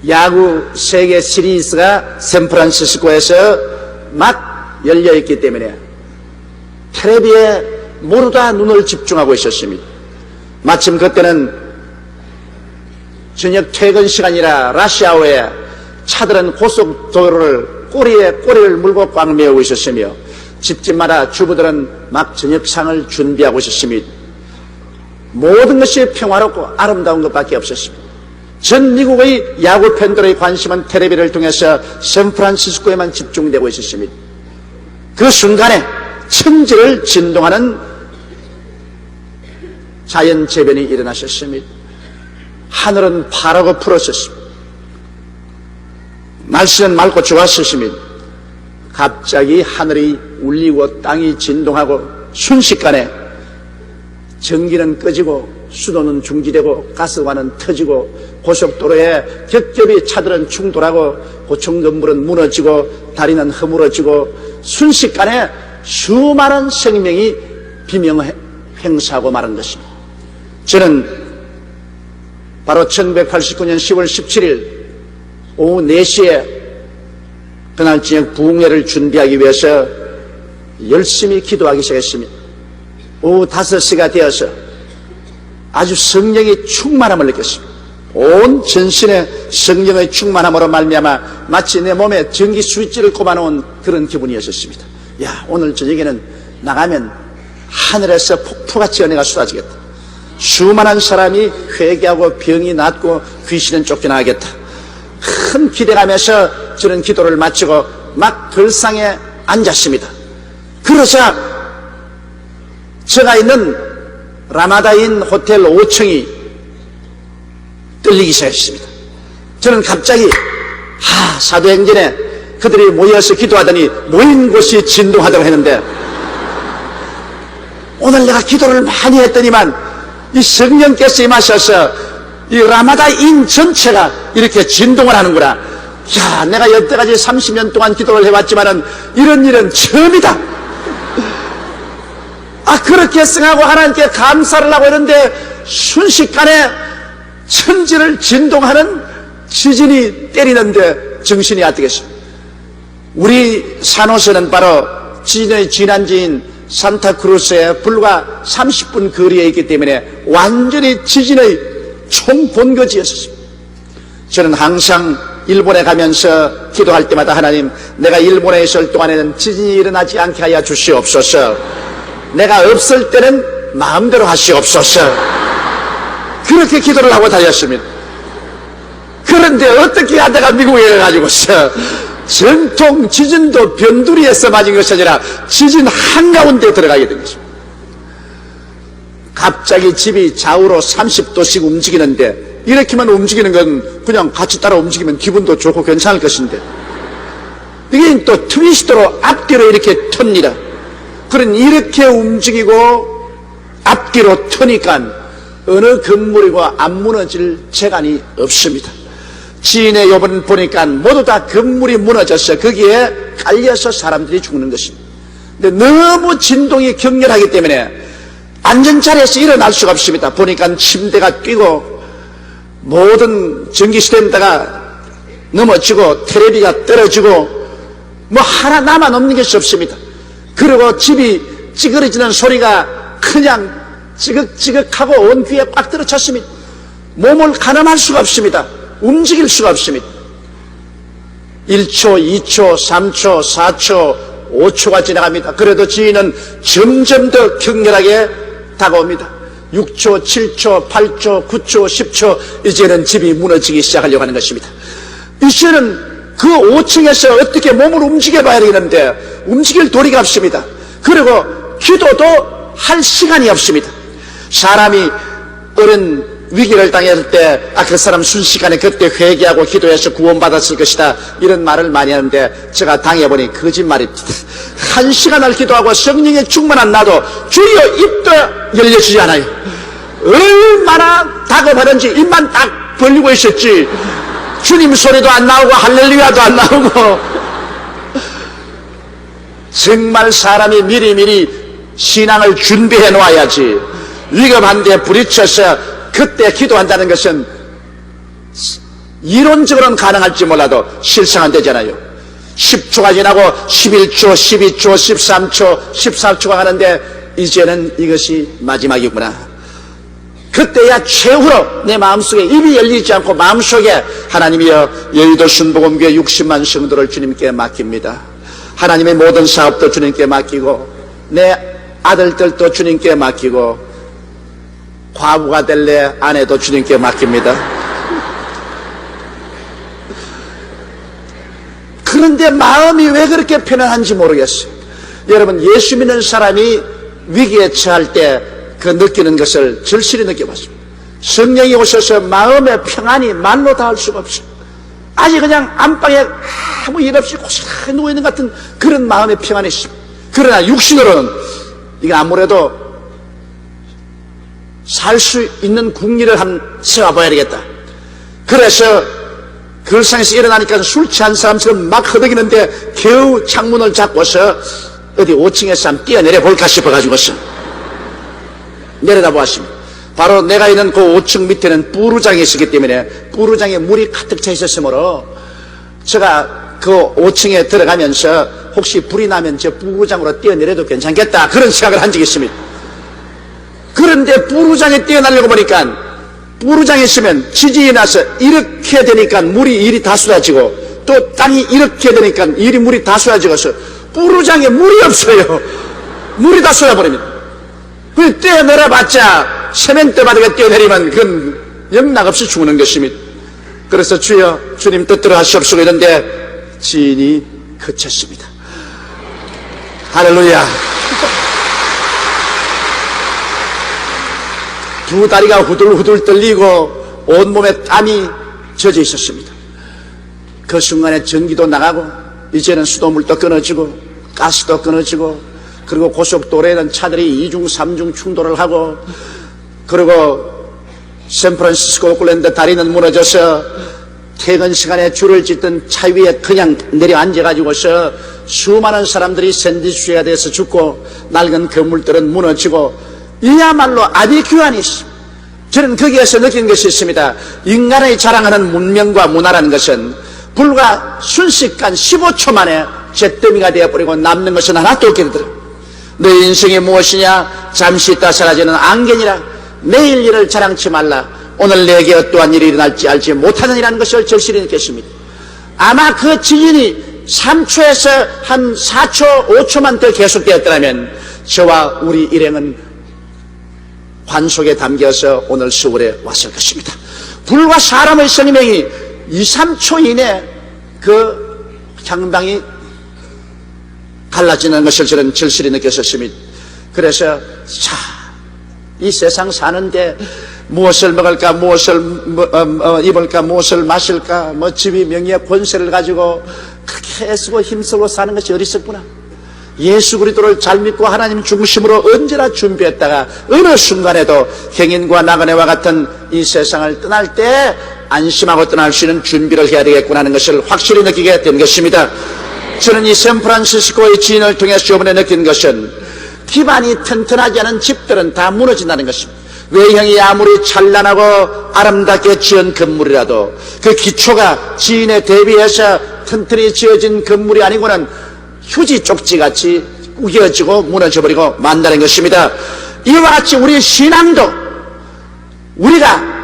야구 세계 시리즈가 샌프란시스코에서 막 열려있기 때문에 텔레비에 모두 다 눈을 집중하고 있었습니다. 마침 그때는 저녁 퇴근 시간이라 러시아어에 차들은 고속도로를 꼬리를 물고 꽉 메우고 있었으며 집집마다 주부들은 막 저녁상을 준비하고 있었습니다. 모든 것이 평화롭고 아름다운 것밖에 없었습니다. 전 미국의 야구 팬들의 관심은 텔레비를 통해서 샌프란시스코에만 집중되고 있었습니다. 그 순간에 천지를 진동하는 자연재변이 일어나셨습니다. 하늘은 파랗고 푸르셨습니다. 날씨는 맑고 좋았었습니다. 갑자기 하늘이 울리고 땅이 진동하고 순식간에 전기는 꺼지고 수도는 중지되고 가스관은 터지고 고속도로에 겹겹이 차들은 충돌하고 고층 건물은 무너지고 다리는 허물어지고 순식간에 수많은 생명이 비명행사하고 마는 것입니다. 저는 바로 1989년 10월 17일 오후 4시에 그날 저녁 부흥회를 준비하기 위해서 열심히 기도하기 시작했습니다. 오후 5시가 되어서 아주 성령의 충만함을 느꼈습니다. 온 전신에 성령의 충만함으로 말미암아 마치 내 몸에 전기 스위치를 꼽아놓은 그런 기분이었습니다. 야, 오늘 저녁에는 나가면 하늘에서 폭포같이 은혜가 쏟아지겠다. 수많은 사람이 회개하고 병이 낫고 귀신은 쫓겨나겠다. 큰 기대감에서 저는 기도를 마치고 막 걸상에 앉았습니다. 그러자 제가 있는 라마다인 호텔 5층이 떨리기 시작했습니다. 저는 갑자기 사도행전에 그들이 모여서 기도하더니 모인 곳이 진동하다고 했는데 오늘 내가 기도를 많이 했더니만 이 성령께서 임하셔서 이 라마다인 전체가 이렇게 진동을 하는구나. 야, 내가 여태까지 30년 동안 기도를 해왔지만은 이런 일은 처음이다. 그렇게 생각하고 하나님께 감사를 하고 있는데 순식간에 천지를 진동하는 지진이 때리는데 정신이 안 되겠습니다. 우리 산호세는 바로 지진의 진안지인 산타크루스에 불과 30분 거리에 있기 때문에 완전히 지진의 총본거지였습니다. 저는 항상 일본에 가면서 기도할 때마다 하나님, 내가 일본에 있을 동안에는 지진이 일어나지 않게 하여 주시옵소서. 내가 없을 때는 마음대로 하시옵소서. 그렇게 기도를 하고 다녔습니다. 그런데 어떻게 하다가 미국에 가지고서 전통 지진도 변두리에서 맞은 것이 아니라 지진 한가운데 들어가게 된 것입니다. 갑자기 집이 좌우로 30도씩 움직이는데 이렇게만 움직이는 건 그냥 같이 따라 움직이면 기분도 좋고 괜찮을 것인데 이게 또 트위스트로 앞뒤로 이렇게 텄니다. 그런 이렇게 움직이고 앞뒤로 트니까 어느 건물이고 안 무너질 재간이 없습니다. 지인의 요번 보니까 모두 다 건물이 무너져서 거기에 깔려서 사람들이 죽는 것입니다. 근데 너무 진동이 격렬하기 때문에 앉은 자리에서 일어날 수가 없습니다. 보니까 침대가 뛰고 모든 전기 시스템다가 넘어지고 텔레비가 떨어지고 뭐 하나 남아넘는 것이 없습니다. 그리고 집이 찌그러지는 소리가 그냥 찌극찌극하고 온 귀에 빡 들어찼습니다. 몸을 가늠할 수가 없습니다. 움직일 수가 없습니다. 1초, 2초, 3초, 4초, 5초가 지나갑니다. 그래도 지인은 점점 더 격렬하게 다가옵니다. 6초, 7초, 8초, 9초, 10초, 이제는 집이 무너지기 시작하려고 하는 것입니다. 이제는 그 5층에서 어떻게 몸을 움직여 봐야 되는데 움직일 도리가 없습니다. 그리고 기도도 할 시간이 없습니다. 사람이 어른 위기를 당했을 때 그 사람 순식간에 그때 회개하고 기도해서 구원받았을 것이다 이런 말을 많이 하는데 제가 당해보니 거짓말입니다. 1시간을 기도하고 성령의 충만한 나도 주여 입도 열려지지 않아요. 얼마나 다급하든지 입만 딱 벌리고 있었지 주님 소리도 안 나오고 할렐루야도 안 나오고 정말 사람이 미리미리 신앙을 준비해 놓아야지 위급한데 부딪혀서 그때 기도한다는 것은 이론적으로는 가능할지 몰라도 실상 안 되잖아요. 10초가 지나고 11초, 12초, 13초, 14초가 가는데 이제는 이것이 마지막이구나. 그때야 최후로 내 마음속에 입이 열리지 않고 마음속에 하나님이여 여의도 순복음교회 60만 성도를 주님께 맡깁니다. 하나님의 모든 사업도 주님께 맡기고 내 아들들도 주님께 맡기고 과부가 될래 아내도 주님께 맡깁니다. 그런데 마음이 왜 그렇게 편안한지 모르겠어요. 여러분 예수 믿는 사람이 위기에 처할 때 그 느끼는 것을 절실히 느껴봤습니다. 성령이 오셔서 마음의 평안이 말로 다 할 수가 없어요. 아직 그냥 안방에 아무 일 없이 고스란히 누워있는 것 같은 그런 마음의 평안이 있습니다. 그러나 육신으로는 이게 아무래도 살 수 있는 국리를 한 세워봐야 되겠다. 그래서 걸상에서 일어나니까 술 취한 사람처럼 막 허덕이는데 겨우 창문을 잡고서 어디 5층에서 한번 뛰어내려 볼까 싶어가지고서 내려다 보았습니다. 바로 내가 있는 그 5층 밑에는 뿌루장이 있었기 때문에 뿌루장에 물이 가득 차 있었으므로 제가 그 5층에 들어가면서 혹시 불이 나면 저 뿌루장으로 뛰어내려도 괜찮겠다 그런 생각을 한 적이 있습니다. 그런데 뿌루장에 뛰어나려고 보니까 뿌루장에 있으면 지진이 나서 이렇게 되니까 물이 다 쏟아지고 또 땅이 이렇게 되니까 물이 다 쏟아지고서 뿌루장에 물이 없어요. 물이 다 쏟아버립니다. 그 뛰어내려봤자 세면대 바닥에 뛰어내리면 그건 영락없이 죽는 것입니다. 그래서 주여 주님 뜻대로 하시옵소서 이런데 지인이 그쳤습니다. 할렐루야. 두 다리가 후들후들 떨리고 온몸에 땀이 젖어 있었습니다. 그 순간에 전기도 나가고 이제는 수도물도 끊어지고 가스도 끊어지고 그리고 고속도로에는 차들이 2중 3중 충돌을 하고 그리고 샌프란시스코 오클랜드 다리는 무너져서 퇴근 시간에 줄을 짓던 차 위에 그냥 내려앉아가지고서 수많은 사람들이 샌드위치가 돼서 죽고 낡은 건물들은 무너지고 이야말로 아비규환이 있습니다. 저는 거기에서 느낀 것이 있습니다. 인간의 자랑하는 문명과 문화라는 것은 불과 순식간 15초 만에 잿더미가 되어버리고 남는 것은 하나도 없게 되더라고요. 너 인생이 무엇이냐? 잠시 있다 사라지는 안개니라. 내일 일을 자랑치 말라. 오늘 내게 어떠한 일이 일어날지 알지 못하는 이라는 것을 절실히 느꼈습니다. 아마 그 지진이 3초에서 한 4초, 5초만 더 계속되었더라면 저와 우리 일행은 환속에 담겨서 오늘 서울에 왔을 것입니다. 불과 사람의 생명이 2, 3초 이내 그 향방이 갈라지는 것을 저는 절실히 느꼈었습니다. 그래서 이 세상 사는데 무엇을 먹을까, 무엇을 입을까, 무엇을 마실까, 집이 명예 권세를 가지고 그렇게 애쓰고 힘쓰고 사는 것이 어리석구나. 예수 그리스도를 잘 믿고 하나님 중심으로 언제나 준비했다가 어느 순간에도 행인과 나그네와 같은 이 세상을 떠날 때 안심하고 떠날 수 있는 준비를 해야 되겠구나 하는 것을 확실히 느끼게 된 것입니다. 저는 이 샌프란시스코의 지인을 통해서 이번에 느낀 것은 기반이 튼튼하지 않은 집들은 다 무너진다는 것입니다. 외형이 아무리 찬란하고 아름답게 지은 건물이라도 그 기초가 지인에 대비해서 튼튼히 지어진 건물이 아니고는 휴지 쪽지같이 우겨지고 무너져버리고 만다는 것입니다. 이와 같이 우리 신앙도 우리가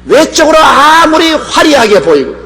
외적으로 아무리 화려하게 보이고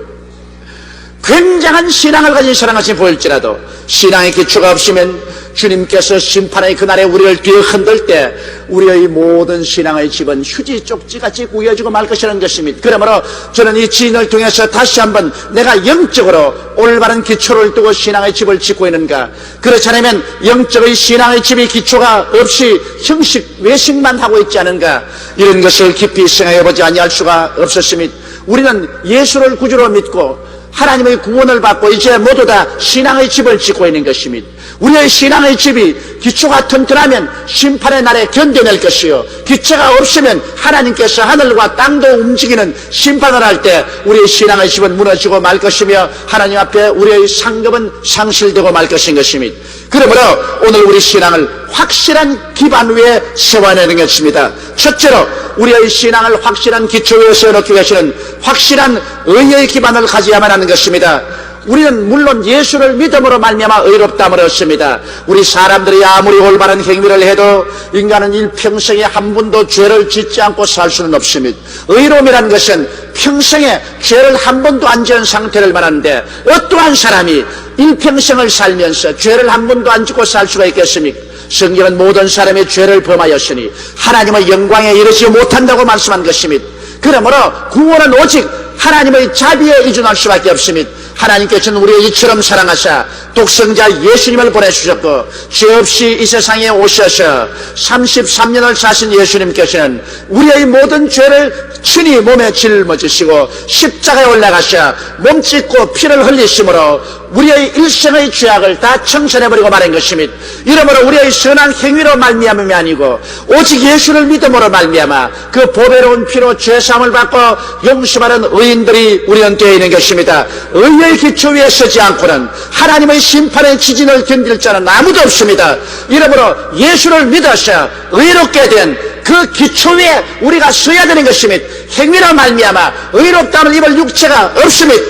굉장한 신앙을 가진 사람같이 보일지라도 신앙의 기초가 없으면 주님께서 심판의 그날에 우리를 뒤에 흔들 때 우리의 모든 신앙의 집은 휴지 쪽지같이 구겨지고 말 것이라는 것입니다. 그러므로 저는 이 지인을 통해서 다시 한번 내가 영적으로 올바른 기초를 두고 신앙의 집을 짓고 있는가, 그렇지 않으면 영적의 신앙의 집이 기초가 없이 형식 외식만 하고 있지 않은가, 이런 것을 깊이 생각해보지 아니할 수가 없었습니다. 우리는 예수를 구주로 믿고 하나님의 구원을 받고 이제 모두 다 신앙의 집을 짓고 있는 것입니다. 우리의 신앙의 집이 기초가 튼튼하면 심판의 날에 견뎌낼 것이요, 기초가 없으면 하나님께서 하늘과 땅도 움직이는 심판을 할 때 우리의 신앙의 집은 무너지고 말 것이며 하나님 앞에 우리의 상급은 상실되고 말 것인 것입니다. 그러므로 오늘 우리 신앙을 확실한 기반 위에 세워내는 것입니다. 첫째로 우리의 신앙을 확실한 기초 위에 세워놓기 위해서는 확실한 의의 기반을 가져야만 하는 것입니다. 우리는 물론 예수를 믿음으로 말미암아 의롭다함을 얻습니다. 우리 사람들이 아무리 올바른 행위를 해도 인간은 일평생에 한 번도 죄를 짓지 않고 살 수는 없습니다. 의로움이라는 것은 평생에 죄를 한 번도 안 지은 상태를 말하는데 어떠한 사람이 일평생을 살면서 죄를 한 번도 안 짓고 살 수가 있겠습니까? 성경은 모든 사람이 죄를 범하였으니 하나님의 영광에 이르지 못한다고 말씀한 것입니다. 그러므로 구원은 오직 하나님의 자비에 의존할 수밖에 없습니다. 하나님께서는 우리를 이처럼 사랑하사 독생자 예수님을 보내주셨고 죄 없이 이 세상에 오셔서 33년을 사신 예수님께서는 우리의 모든 죄를 친히 몸에 짊어지시고 십자가에 올라가셔 몸 찢고 피를 흘리심으로 우리의 일생의 죄악을 다 청산해버리고 말한 것입니다. 이러므로 우리의 선한 행위로 말미암음이 아니고 오직 예수를 믿음으로 말미암아 그 보배로운 피로 죄사함을 받고 용서받은 의인들이 우리는 되어 있는 것입니다. 의의 기초 위에 서지 않고는 하나님의 심판의 지진을 견딜 자는 아무도 없습니다. 이러므로 예수를 믿어서 의롭게 된 그 기초 위에 우리가 서야 되는 것입니다. 행위로 말미암아 의롭다함을 입을 육체가 없습니다.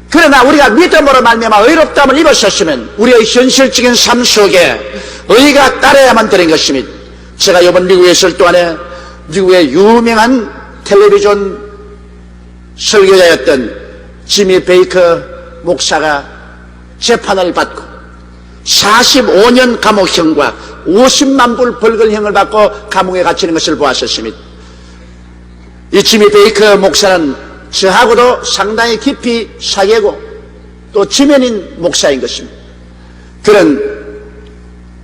그러나 우리가 믿음으로 말미암아 의롭다함을 입었었으면 우리의 현실적인 삶 속에 의가 따라야만 되는 것입니다. 제가 이번 미국에 있을 동안에 미국의 유명한 텔레비전 설교자였던 지미 베이커 목사가 재판을 받고 45년 감옥형과 50만 불 벌금형을 받고 감옥에 갇히는 것을 보았었습니다. 이 지미 베이커 목사는 저하고도 상당히 깊이 사귀고 또 지면인 목사인 것입니다. 그는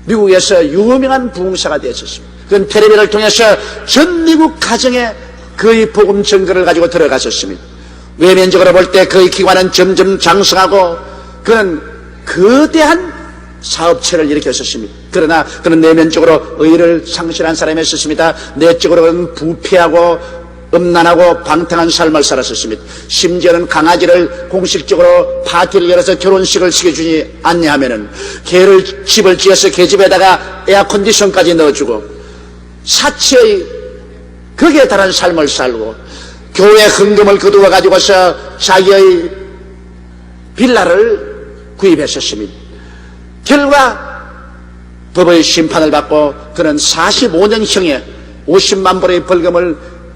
미국에서 유명한 부흥사가 되었습니다. 그는 텔레비전을 통해서 전 미국 가정에 그의 복음 증거를 가지고 들어갔었습니다. 외면적으로 볼 때 그의 기관은 점점 장성하고 그는 거대한 사업체를 일으켰었습니다. 그러나 그는 내면적으로 의를 상실한 사람이었습니다. 내적으로 그는 부패하고 음란하고 방탕한 삶을 살았었습니다. 심지어는 강아지를 공식적으로 파티를 열어서 결혼식을 시켜주지 않냐면은 개를 집을 지어서 개집에다가 에어컨디션까지 넣어주고 사치의 극에 달한 삶을 살고 교회 헌금을 거두어 가지고서 자기의 빌라를 구입했었습니다. 결과 법의 심판을 받고 그는 45년형에 50만 불의 벌금을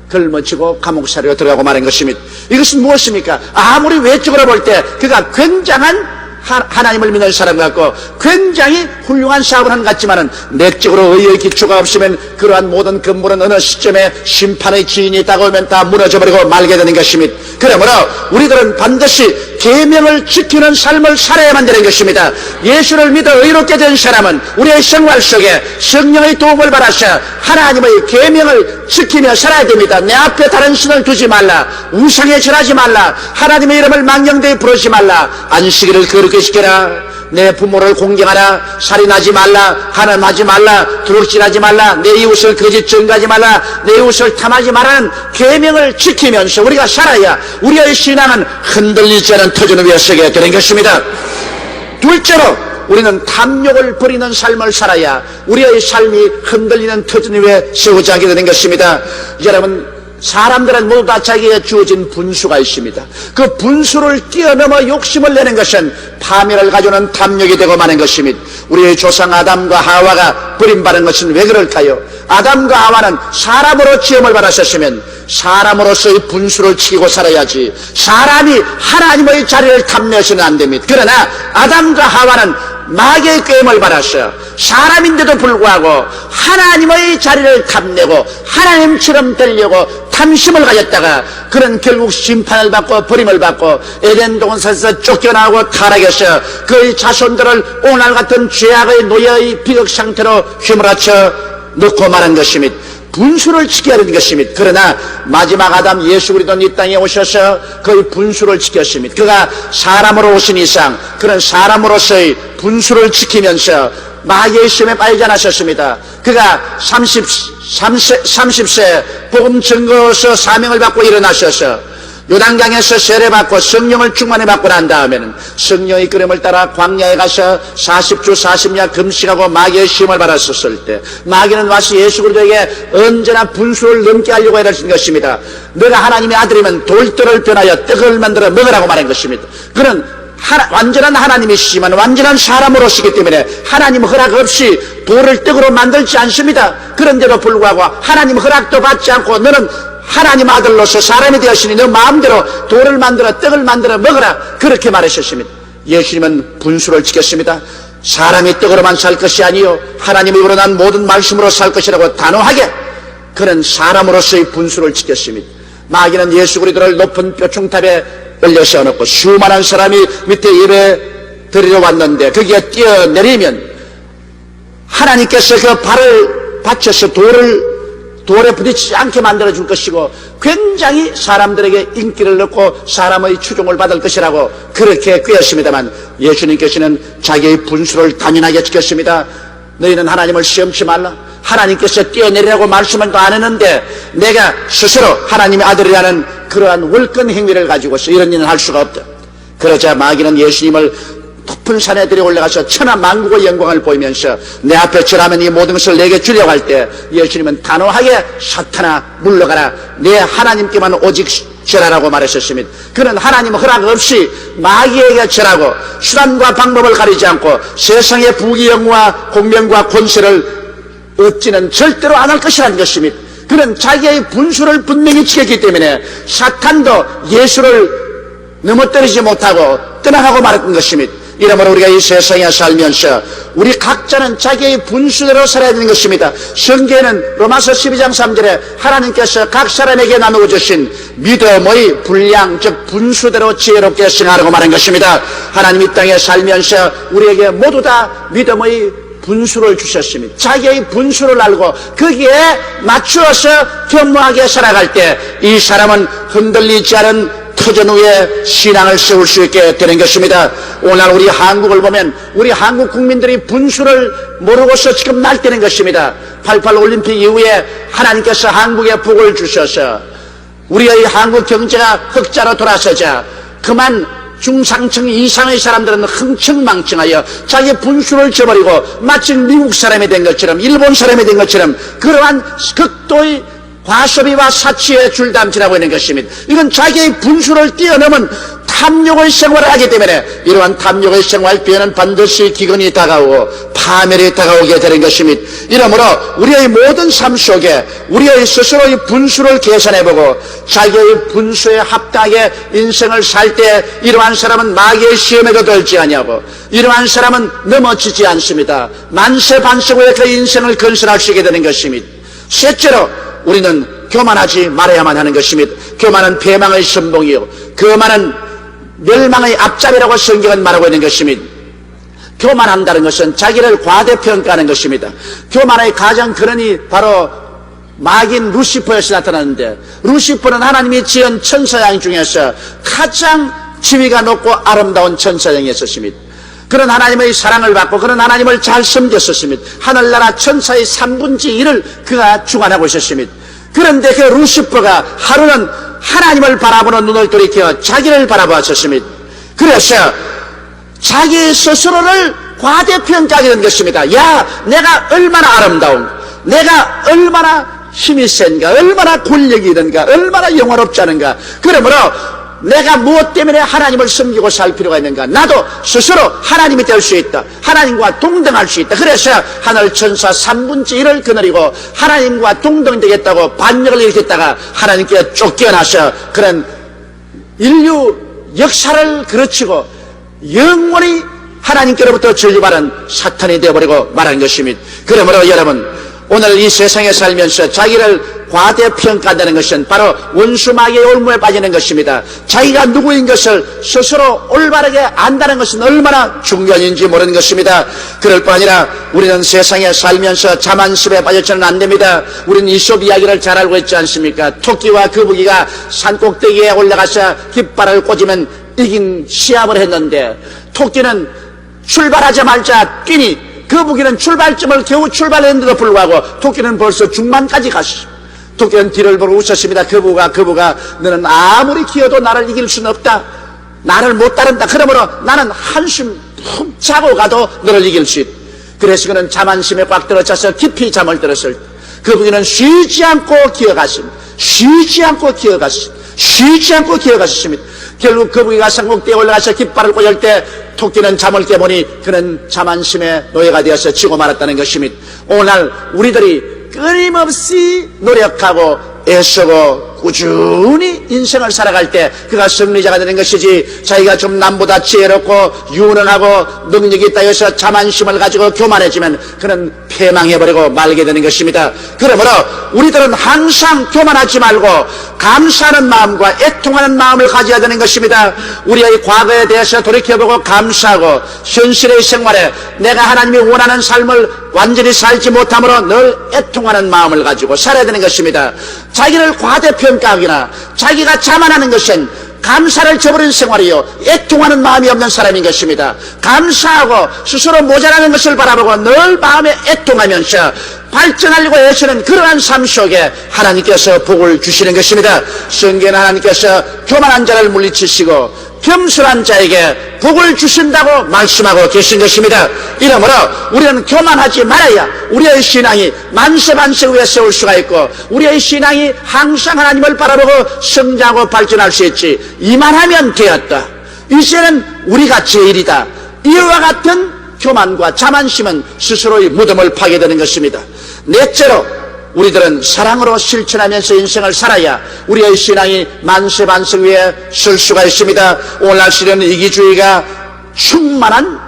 걸머치고 감옥살이로 들어가고 말한 것입니다. 이것은 무엇입니까? 아무리 외적으로 볼 때 그가 굉장한 하나님을 믿는 사람 같고 굉장히 훌륭한 사업을 한 것 같지만은 내적으로 의의 기초가 없으면 그러한 모든 건물은 어느 시점에 심판의 지인이 다가오면 다 무너져버리고 말게 되는 것입니다. 그러므로 우리들은 반드시 계명을 지키는 삶을 살아야만 되는 것입니다. 예수를 믿어 의롭게 된 사람은 우리의 생활 속에 성령의 도움을 받아서 하나님의 계명을 지키며 살아야 됩니다. 내 앞에 다른 신을 두지 말라, 우상에 절하지 말라, 하나님의 이름을 망령되이 부르지 말라, 안식일을 거룩히 죽게 지켜라. 내 부모를 공경하라. 살인하지 말라. 간음하지 말라. 도둑질하지 말라. 내 이웃을 거짓 증거하지 말라. 내 이웃을 탐하지 말라는 계명을 지키면서 우리가 살아야 우리의 신앙은 흔들리지 않은 터전 위에 서게 되는 것입니다. 둘째로 우리는 탐욕을 버리는 삶을 살아야 우리의 삶이 흔들리는 터전 위에 세우지 않게 되는 것입니다. 여러분, 사람들은 모두 다 자기에게 주어진 분수가 있습니다. 그 분수를 뛰어넘어 욕심을 내는 것은 파멸을 가져오는 탐욕이 되고 마는 것입니다. 우리의 조상 아담과 하와가 버림받은 것은 왜 그럴까요? 아담과 하와는 사람으로 지음을 받았었으면 사람으로서의 분수를 지키고 살아야지 사람이 하나님의 자리를 탐내서는 안 됩니다. 그러나 아담과 하와는 마귀의 꾀임을 받았어요. 사람인데도 불구하고 하나님의 자리를 탐내고 하나님처럼 되려고 탐심을 가졌다가 그런 결국 심판을 받고 버림을 받고 에덴 동산에서 쫓겨나고 타락해서 그의 자손들을 오늘 같은 죄악의 노예의 비극 상태로 휘몰아쳐 넣고 말한 것입니다. 분수를 지켜야 하는 것입니다. 그러나 마지막 아담 예수 그리스도는 이 땅에 오셔서 그의 분수를 지켰습니다. 그가 사람으로 오신 이상 그런 사람으로서의 분수를 지키면서 마귀의 시험에 빠지지 않으셨습니다. 그가 30세 복음 증거서 사명을 받고 일어나셔서 요단강에서 세례받고 성령을 충만히 받고 난 다음에는 성령의 끓음을 따라 광야에 가서 40주 40야 금식하고 마귀의 시험을 받았었을 때 마귀는 와서 예수 그리스도에게 언제나 분수를 넘게 하려고 애를 것입니다. 너가 하나님의 아들이면 돌들을 변하여 떡을 만들어 먹으라고 말한 것입니다. 그는 완전한 하나님이시지만 완전한 사람으로시기 때문에 하나님 허락 없이 돌을 떡으로 만들지 않습니다. 그런데도 불구하고 하나님 허락도 받지 않고 너는 하나님 아들로서 사람이 되었으니 너 마음대로 돌을 만들어 떡을 만들어 먹어라 그렇게 말하셨습니다. 예수님은 분수를 지켰습니다. 사람이 떡으로만 살 것이 아니요 하나님의 입으로 난 모든 말씀으로 살 것이라고 단호하게 그런 사람으로서의 분수를 지켰습니다. 마귀는 예수 그리스도를 높은 뼈충탑에 올려 세워놓고 수많은 사람이 밑에 예배 드리러 왔는데 거기에 뛰어내리면 하나님께서 그 발을 받쳐서 돌에 부딪히지 않게 만들어줄 것이고 굉장히 사람들에게 인기를 얻고 사람의 추종을 받을 것이라고 그렇게 꾀었습니다만 예수님께서는 자기의 분수를 단연하게 지켰습니다. 너희는 하나님을 시험치 말라. 하나님께서 뛰어내리라고 말씀은 안 했는데 내가 스스로 하나님의 아들이라는 그러한 월권 행위를 가지고서 이런 일은 할 수가 없다. 그러자 마귀는 예수님을 높은 산에 들여 올라가서 천하 만국의 영광을 보이면서 내 앞에 절하면 이 모든 것을 내게 주려고 할 때 예수님은 단호하게 사탄아 물러가라 내 하나님께만 오직 절하라고 말하셨습니다. 그는 하나님 허락 없이 마귀에게 절하고 수단과 방법을 가리지 않고 세상의 부귀 영화와 공명과 권세를 얻지는 절대로 안 할 것이라는 것입니다. 그는 자기의 분수를 분명히 지켰기 때문에 사탄도 예수를 넘어뜨리지 못하고 떠나가고 말았던 것입니다. 이러므로 우리가 이 세상에 살면서 우리 각자는 자기의 분수대로 살아야 되는 것입니다. 성경에는 로마서 12장 3절에 하나님께서 각 사람에게 나누어 주신 믿음의 분량 즉 분수대로 지혜롭게 승하라고 말한 것입니다. 하나님 이 땅에 살면서 우리에게 모두 다 믿음의 분수를 주셨습니다. 자기의 분수를 알고 거기에 맞추어서 겸허하게 살아갈 때 이 사람은 흔들리지 않은 터전 위에 신앙을 세울 수 있게 되는 것입니다. 오늘 우리 한국을 보면 우리 한국 국민들이 분수를 모르고서 지금 날뛰는 것입니다. 88 올림픽 이후에 하나님께서 한국에 복을 주셔서 우리의 한국 경제가 흑자로 돌아서자 그만 중상층 이상의 사람들은 흥청망청하여 자기 분수를 저버리고 마치 미국 사람이 된 것처럼 일본 사람이 된 것처럼 그러한 극도의 과소비와 사치에 줄담치라고 하는 것입니다. 이건 자기의 분수를 뛰어넘은 탐욕의 생활을 하기 때문에 이러한 탐욕의 생활 뒤에는 반드시 기근이 다가오고 파멸이 다가오게 되는 것입니다. 이러므로 우리의 모든 삶 속에 우리의 스스로의 분수를 계산해보고 자기의 분수에 합당하게 인생을 살 때 이러한 사람은 마귀의 시험에도 들지 아니하고 이러한 사람은 넘어지지 않습니다. 만세 반세 후에 그 인생을 건설할 수 있게 되는 것입니다. 셋째로 우리는 교만하지 말아야만 하는 것입니다. 교만은 패망의 선봉이요 교만은 멸망의 앞잡이라고 성경은 말하고 있는 것입니다. 교만한다는 것은 자기를 과대평가하는 것입니다. 교만의 가장 근원이 바로 마귀인 루시퍼에서 나타나는데 루시퍼는 하나님이 지은 천사양 중에서 가장 지위가 높고 아름다운 천사양이었습니다. 그런 하나님의 사랑을 받고 그런 하나님을 잘 섬겼었습니다. 하늘나라 천사의 3분의 1을 그가 주관하고 있었습니다. 그런데 그 루시퍼가 하루는 하나님을 바라보는 눈을 돌이켜 자기를 바라보았었습니다. 그래서 자기 스스로를 과대평가하게 된 것입니다. 야, 내가 얼마나 아름다운가, 내가 얼마나 힘이 센가, 얼마나 권력이 있는가, 얼마나 영화롭지 않은가. 그러므로 내가 무엇 때문에 하나님을 섬기고 살 필요가 있는가. 나도 스스로 하나님이 될 수 있다. 하나님과 동등할 수 있다. 그래서 하늘 천사 3분의 1을 거느리고 하나님과 동등되겠다고 반역을 일으켰다가 하나님께 쫓겨나서 그런 인류 역사를 그르치고 영원히 하나님께로부터 전류받은 사탄이 되어버리고 말한 것입니다. 그러므로 여러분, 오늘 이 세상에 살면서 자기를 과대평가한다는 것은 바로 원수마귀의 올무에 빠지는 것입니다. 자기가 누구인 것을 스스로 올바르게 안다는 것은 얼마나 중요한지 모르는 것입니다. 그럴 뿐 아니라 우리는 세상에 살면서 자만심에 빠져서는 안 됩니다. 우리는 이솝 이야기를 잘 알고 있지 않습니까? 토끼와 거북이가 산꼭대기에 올라가서 깃발을 꽂으면 이긴 시합을 했는데 토끼는 출발하자마자 뛰니 거북이는 출발점을 겨우 출발했는데도 불구하고 토끼는 벌써 중반까지 갔어. 토끼는 뒤를 보고 웃었습니다. 거북아, 너는 아무리 기어도 나를 이길 수는 없다. 나를 못 따른다. 그러므로 나는 한숨 푹 자고 가도 너를 이길 수 있다. 그래서 그는 자만심에 꽉 들어차서 깊이 잠을 들었을 때 거북이는 쉬지 않고 기어갔습니다. 쉬지 않고 기어갔습니다. 결국 거북이가 산꼭대기에 올라가서 깃발을 꽂을 때 토끼는 잠을 깨보니 그는 자만심의 노예가 되어서 지고 말았다는 것입니다. 오늘 우리들이 끊임없이 노력하고 애쓰고 꾸준히 인생을 살아갈 때 그가 승리자가 되는 것이지, 자기가 좀 남보다 지혜롭고 유능하고 능력이 있다 해서 자만심을 가지고 교만해지면 그는 패망해버리고 말게 되는 것입니다. 그러므로 우리들은 항상 교만하지 말고 감사하는 마음과 애통하는 마음을 가져야 되는 것입니다. 우리의 과거에 대해서 돌이켜보고 감사하고 현실의 생활에 내가 하나님이 원하는 삶을 완전히 살지 못함으로 늘 애통하는 마음을 가지고 살아야 되는 것입니다. 자기를 과대평가하거나 자기가 자만하는 것은 감사를 저버린 생활이요, 애통하는 마음이 없는 사람인 것입니다. 감사하고 스스로 모자라는 것을 바라보고 늘 마음에 애통하면서 발전하려고 애쓰는 그러한 삶 속에 하나님께서 복을 주시는 것입니다. 성경에는 하나님께서 교만한 자를 물리치시고 겸손한 자에게 복을 주신다고 말씀하고 계신 것입니다. 이러므로 우리는 교만하지 말아야 우리의 신앙이 만세만세 위에 세울 수가 있고 우리의 신앙이 항상 하나님을 바라보고 성장하고 발전할 수 있지. 이만하면 되었다, 이제는 우리가 제일이다, 이와 같은 교만과 자만심은 스스로의 무덤을 파게 되는 것입니다. 넷째로 우리들은 사랑으로 실천하면서 인생을 살아야 우리의 신앙이 만세반석 위에 설 수가 있습니다. 오늘날 시대는 이기주의가 충만한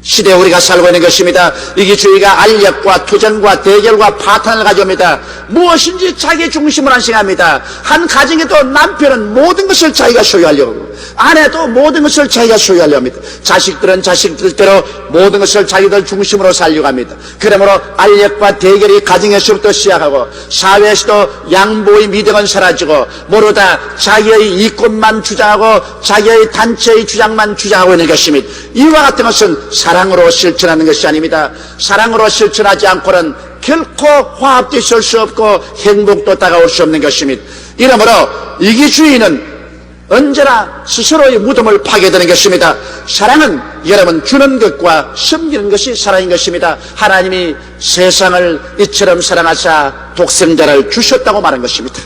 시대에 우리가 살고 있는 것입니다. 이기주의가 알력과 투쟁과 대결과 파탄을 가져옵니다. 무엇인지 자기 중심으로 생각합니다. 한 가정에도 남편은 모든 것을 자기가 소유하려고 하고 아내도 모든 것을 자기가 소유하려고 합니다. 자식들은 자식들대로 모든 것을 자기들 중심으로 살려고 합니다. 그러므로 알력과 대결이 가정에서부터 시작하고 사회에서도 양보의 미덕은 사라지고 모두 자기의 이권만 주장하고 자기의 단체의 주장만 주장하고 있는 것입니다. 이와 같은 것은 사랑으로 실천하는 것이 아닙니다. 사랑으로 실천하지 않고는 결코 화합도 있을 수 없고 행복도 다가올 수 없는 것입니다. 이러므로 이기주의는 언제나 스스로의 무덤을 파게 되는 것입니다. 사랑은 여러분 주는 것과 섬기는 것이 사랑인 것입니다. 하나님이 세상을 이처럼 사랑하사 독생자를 주셨다고 말한 것입니다.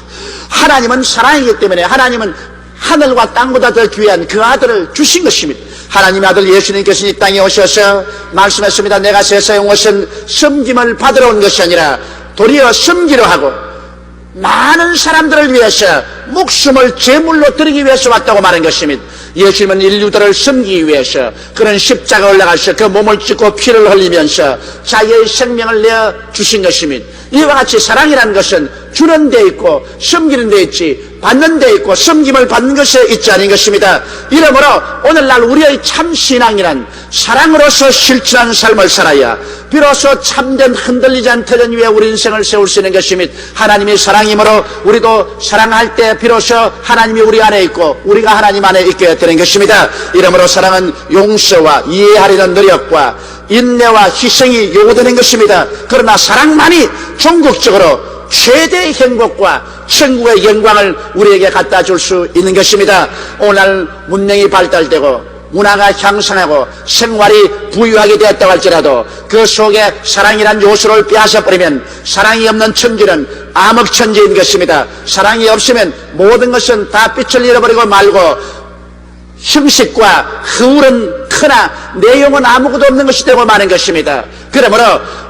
하나님은 사랑이기 때문에 하나님은 하늘과 땅보다 더 귀한 그 아들을 주신 것입니다. 하나님의 아들 예수님께서 이 땅에 오셔서 말씀했습니다. 내가 세상에 온 것은 섬김을 받으러 온 것이 아니라 도리어 섬기려 하고 많은 사람들을 위해서 목숨을 제물로 드리기 위해서 왔다고 말한 것입니다. 예수님은 인류들을 섬기기 위해서 그런 십자가에 올라가서 그 몸을 찢고 피를 흘리면서 자기의 생명을 내어 주신 것입니다. 이와 같이 사랑이라는 것은 주는 데 있고 섬기는 데 있지 받는 데 있고 섬김을 받는 것에 있지 않은 것입니다. 이러므로 오늘날 우리의 참 신앙이란 사랑으로서 실천하는 삶을 살아야 비로소 참된 흔들리지 않는 터전 위에 우리 인생을 세울 수 있는 것이며, 하나님이 사랑이므로 우리도 사랑할 때 비로소 하나님이 우리 안에 있고 우리가 하나님 안에 있게 되는 것입니다. 이러므로 사랑은 용서와 이해하려는 노력과 인내와 희생이 요구되는 것입니다. 그러나 사랑만이 종국적으로 최대의 행복과 천국의 영광을 우리에게 갖다 줄 수 있는 것입니다. 오늘 문명이 발달되고 문화가 향상하고 생활이 부유하게 되었다고 할지라도 그 속에 사랑이란 요소를 빼앗아버리면 사랑이 없는 천지는 암흑천지인 것입니다. 사랑이 없으면 모든 것은 다 빛을 잃어버리고 말고 형식과 허울은 크나 내용은 아무것도 없는 것이 되고 마는 것입니다. 그러므로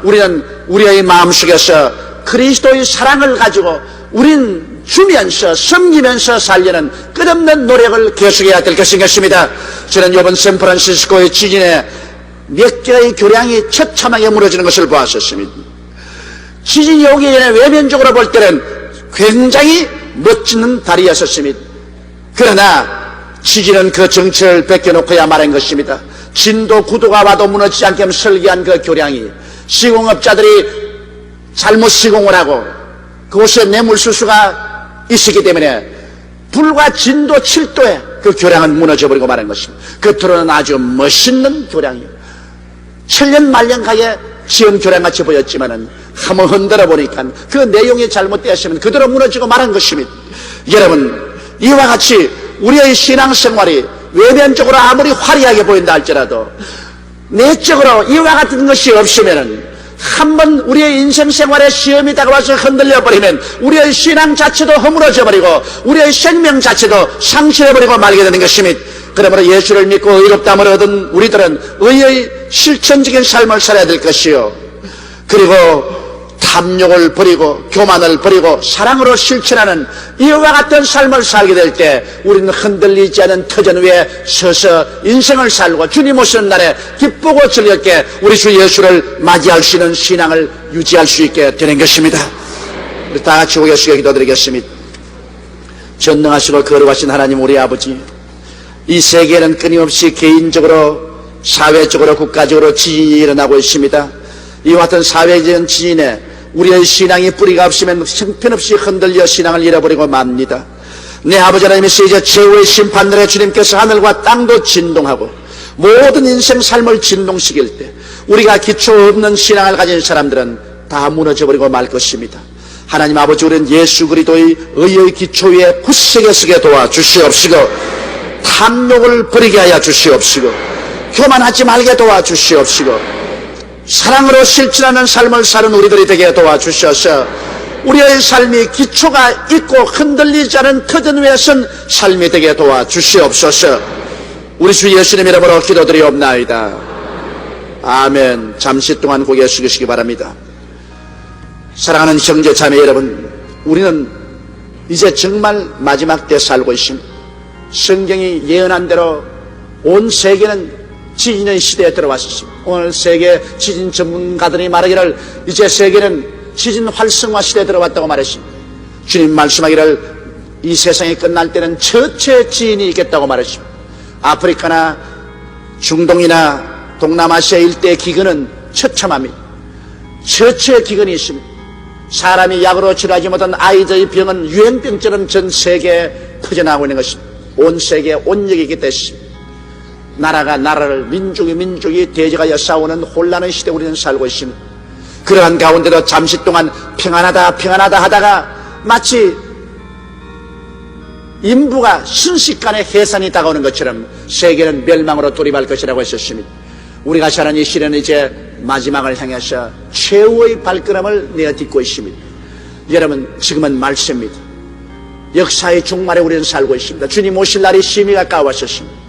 우리는 우리의 마음속에서 그리스도의 사랑을 가지고 우린 주면서 섬기면서 살려는 끝없는 노력을 계속해야 될 것인 것입니다. 저는 이번 샌프란시스코의 지진에 몇 개의 교량이 처참하게 무너지는 것을 보았었습니다. 지진이 오기 전에 외면적으로 볼 때는 굉장히 멋지는 다리였었습니다. 그러나 지진은 그 정체를 벗겨놓고야 말한 것입니다. 진도 9도가 와도 무너지지 않게 설계한 그 교량이 시공업자들이 잘못 시공을 하고 그곳에 뇌물수수가 있었기 때문에 불과 진도 7도에 그 교량은 무너져버리고 마는 것입니다. 겉으로는 아주 멋있는 교량이에요. 천년만년하게 지은 교량같이 보였지만은 한번 흔들어 보니까 그 내용이 잘못되었으면 그대로 무너지고 말한 것입니다. 여러분, 이와 같이 우리의 신앙생활이 외면적으로 아무리 화려하게 보인다 할지라도 내적으로 이와 같은 것이 없으면은 한번 우리의 인생생활에 시험이 다가와서 흔들려버리면 우리의 신앙 자체도 허물어져 버리고 우리의 생명 자체도 상실해버리고 말게 되는 것입니다. 그러므로 예수를 믿고 의롭다함을 얻은 우리들은 의의 실천적인 삶을 살아야 될 것이요, 그리고 탐욕을 버리고 교만을 버리고 사랑으로 실천하는 이와 같은 삶을 살게 될 때 우리는 흔들리지 않은 터전 위에 서서 인생을 살고 주님 오시는 날에 기쁘고 즐겁게 우리 주 예수를 맞이할 수 있는 신앙을 유지할 수 있게 되는 것입니다. 우리 다 같이 고개 숙여 기도드리겠습니다. 전능하시고 거룩하신 하나님 우리 아버지, 이 세계는 끊임없이 개인적으로 사회적으로 국가적으로 지진이 일어나고 있습니다. 이와 같은 사회적인 지진에 우리의 신앙이 뿌리가 없으면 형편없이 흔들려 신앙을 잃어버리고 맙니다. 내 아버지 하나님께서 이제 최후의 심판날에 주님께서 하늘과 땅도 진동하고 모든 인생 삶을 진동시킬 때 우리가 기초 없는 신앙을 가진 사람들은 다 무너져버리고 말 것입니다. 하나님 아버지, 우리는 예수 그리스도의 의의 기초 위에 굳세게 서게 도와주시옵시고 탐욕을 버리게 하여 주시옵시고 교만하지 말게 도와주시옵시고 사랑으로 실천하는 삶을 사는 우리들이 되게 도와주셔서 우리의 삶이 기초가 있고 흔들리지 않은 터전 위에 선 삶이 되게 도와주시옵소서. 우리 주 예수님 이름으로 기도드리옵나이다. 아멘. 잠시 동안 고개 숙이시기 바랍니다. 사랑하는 형제 자매 여러분, 우리는 이제 정말 마지막 때 살고 있습니다. 성경이 예언한 대로 온 세계는 지진의 시대에 들어왔습니다. 오늘 세계 지진 전문가들이 말하기를 이제 세계는 지진 활성화 시대에 들어왔다고 말했습니다. 주님 말씀하기를 이 세상이 끝날 때는 처체 지진이 있겠다고 말했습니다. 아프리카나 중동이나 동남아시아 일대의 기근은 처참합니다. 처체 기근이 있습니다. 사람이 약으로 치료하지 못한 아이들의 병은 유행병처럼 전 세계에 퍼져나가고 있는 것입니다. 온 세계에 온역이 있기 때문입니다. 나라가 나라를, 민족이 민족이 대적하여 싸우는 혼란의 시대에 우리는 살고 있습니다. 그러한 가운데도 잠시 동안 평안하다 하다가 마치 인부가 순식간에 해산이 다가오는 것처럼 세계는 멸망으로 돌입할 것이라고 했었습니다. 우리가 사는 이 시대는 이제 마지막을 향해서 최후의 발걸음을 내어딛고 있습니다. 여러분, 지금은 말씀입니다. 역사의 종말에 우리는 살고 있습니다. 주님 오실 날이 심히 가까웠었습니다.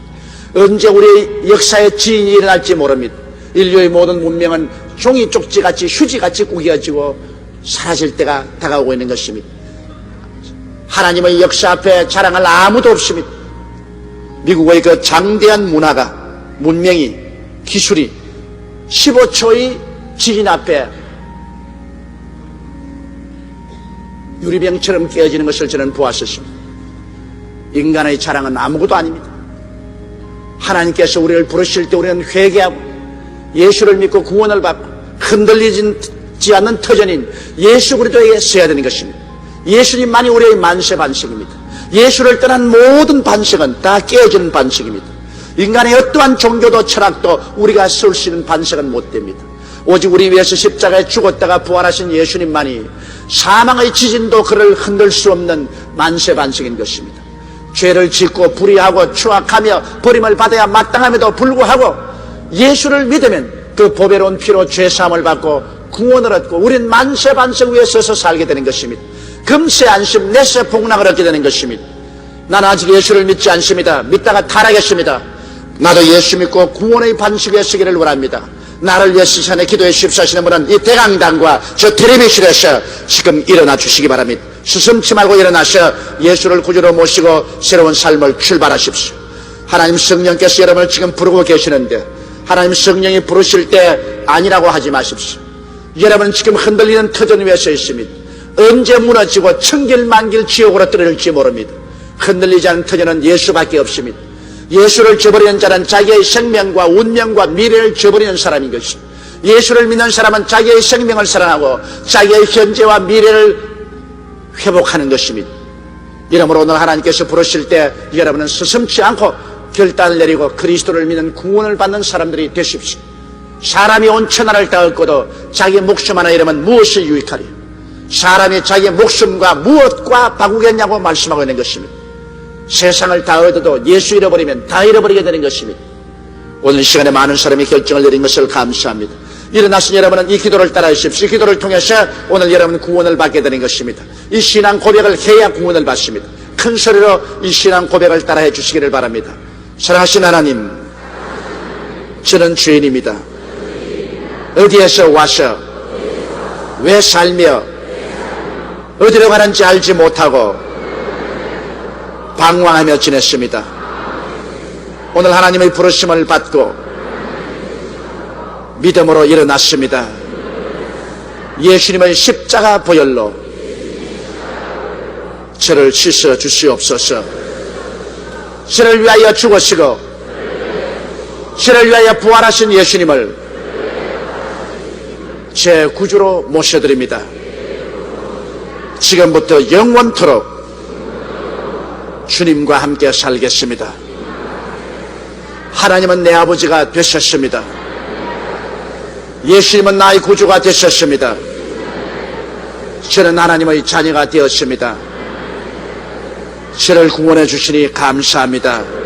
언제 우리의 역사의 지진이 일어날지 모릅니다. 인류의 모든 문명은 종이 쪽지같이 휴지같이 구겨지고 사라질 때가 다가오고 있는 것입니다. 하나님의 역사 앞에 자랑할 아무도 없습니다. 미국의 그 장대한 문화가, 문명이, 기술이 15초의 지진 앞에 유리병처럼 깨어지는 것을 저는 보았었습니다. 인간의 자랑은 아무것도 아닙니다. 하나님께서 우리를 부르실 때 우리는 회개하고 예수를 믿고 구원을 받고 흔들리지 않는 터전인 예수 그리스도에게 서야 되는 것입니다. 예수님만이 우리의 만세 반석입니다. 예수를 떠난 모든 반석은 다 깨어지는 반석입니다. 인간의 어떠한 종교도 철학도 우리가 설 수 있는 반석은 못 됩니다. 오직 우리 위해서 십자가에 죽었다가 부활하신 예수님만이 사망의 지진도 그를 흔들 수 없는 만세 반석인 것입니다. 죄를 짓고 불의하고 추악하며 버림을 받아야 마땅함에도 불구하고 예수를 믿으면 그 보배로운 피로 죄사함을 받고 구원을 얻고 우린 만세 반석 위에 서서 살게 되는 것입니다. 금세 안심 내세 복락을 얻게 되는 것입니다. 나는 아직 예수를 믿지 않습니다. 믿다가 타락했습니다. 나도 예수 믿고 구원의 반석 위에 서기를 원합니다. 나를 위해 시선에 기도해 주십시오. 분은 이 대강당과 저 텔레비전에서 지금 일어나 주시기 바랍니다. 수슴치 말고 일어나서 예수를 구주로 모시고 새로운 삶을 출발하십시오. 하나님 성령께서 여러분을 지금 부르고 계시는데 하나님 성령이 부르실 때 아니라고 하지 마십시오. 여러분은 지금 흔들리는 터전 위에 서 있습니다. 언제 무너지고 천길만길 지옥으로 떨어질지 모릅니다. 흔들리지 않은 터전은 예수밖에 없습니다. 예수를 저버리는 자는 자기의 생명과 운명과 미래를 저버리는 사람인 것입니다. 예수를 믿는 사람은 자기의 생명을 사랑하고 자기의 현재와 미래를 회복하는 것입니다. 이러므로 오늘 하나님께서 부르실 때 여러분은 서슴지 않고 결단을 내리고 그리스도를 믿는 구원을 받는 사람들이 되십시오. 사람이 온 천하를 다 얻고도 자기 목숨 하나 잃으면 무엇이 유익하리요? 사람이 자기 목숨과 무엇과 바꾸겠냐고 말씀하고 있는 것입니다. 세상을 다 얻어도 예수 잃어버리면 다 잃어버리게 되는 것입니다. 오늘 시간에 많은 사람이 결정을 내린 것을 감사합니다. 일어나신 여러분은 이 기도를 따라 하십시오. 이 기도를 통해서 오늘 여러분은 구원을 받게 되는 것입니다. 이 신앙 고백을 해야 구원을 받습니다. 큰 소리로 이 신앙 고백을 따라 해 주시기를 바랍니다. 사랑하신 하나님, 저는 죄인입니다. 어디에서 와서 왜 살며 어디로 가는지 알지 못하고 방황하며 지냈습니다. 오늘 하나님의 부르심을 받고 믿음으로 일어났습니다. 예수님의 십자가 보혈로 저를 씻어 주시옵소서. 저를 위하여 죽으시고 저를 위하여 부활하신 예수님을 제 구주로 모셔드립니다. 지금부터 영원토록 주님과 함께 살겠습니다. 하나님은 내 아버지가 되셨습니다. 예수님은 나의 구주가 되셨습니다. 저는 하나님의 자녀가 되었습니다. 저를 구원해 주시니 감사합니다.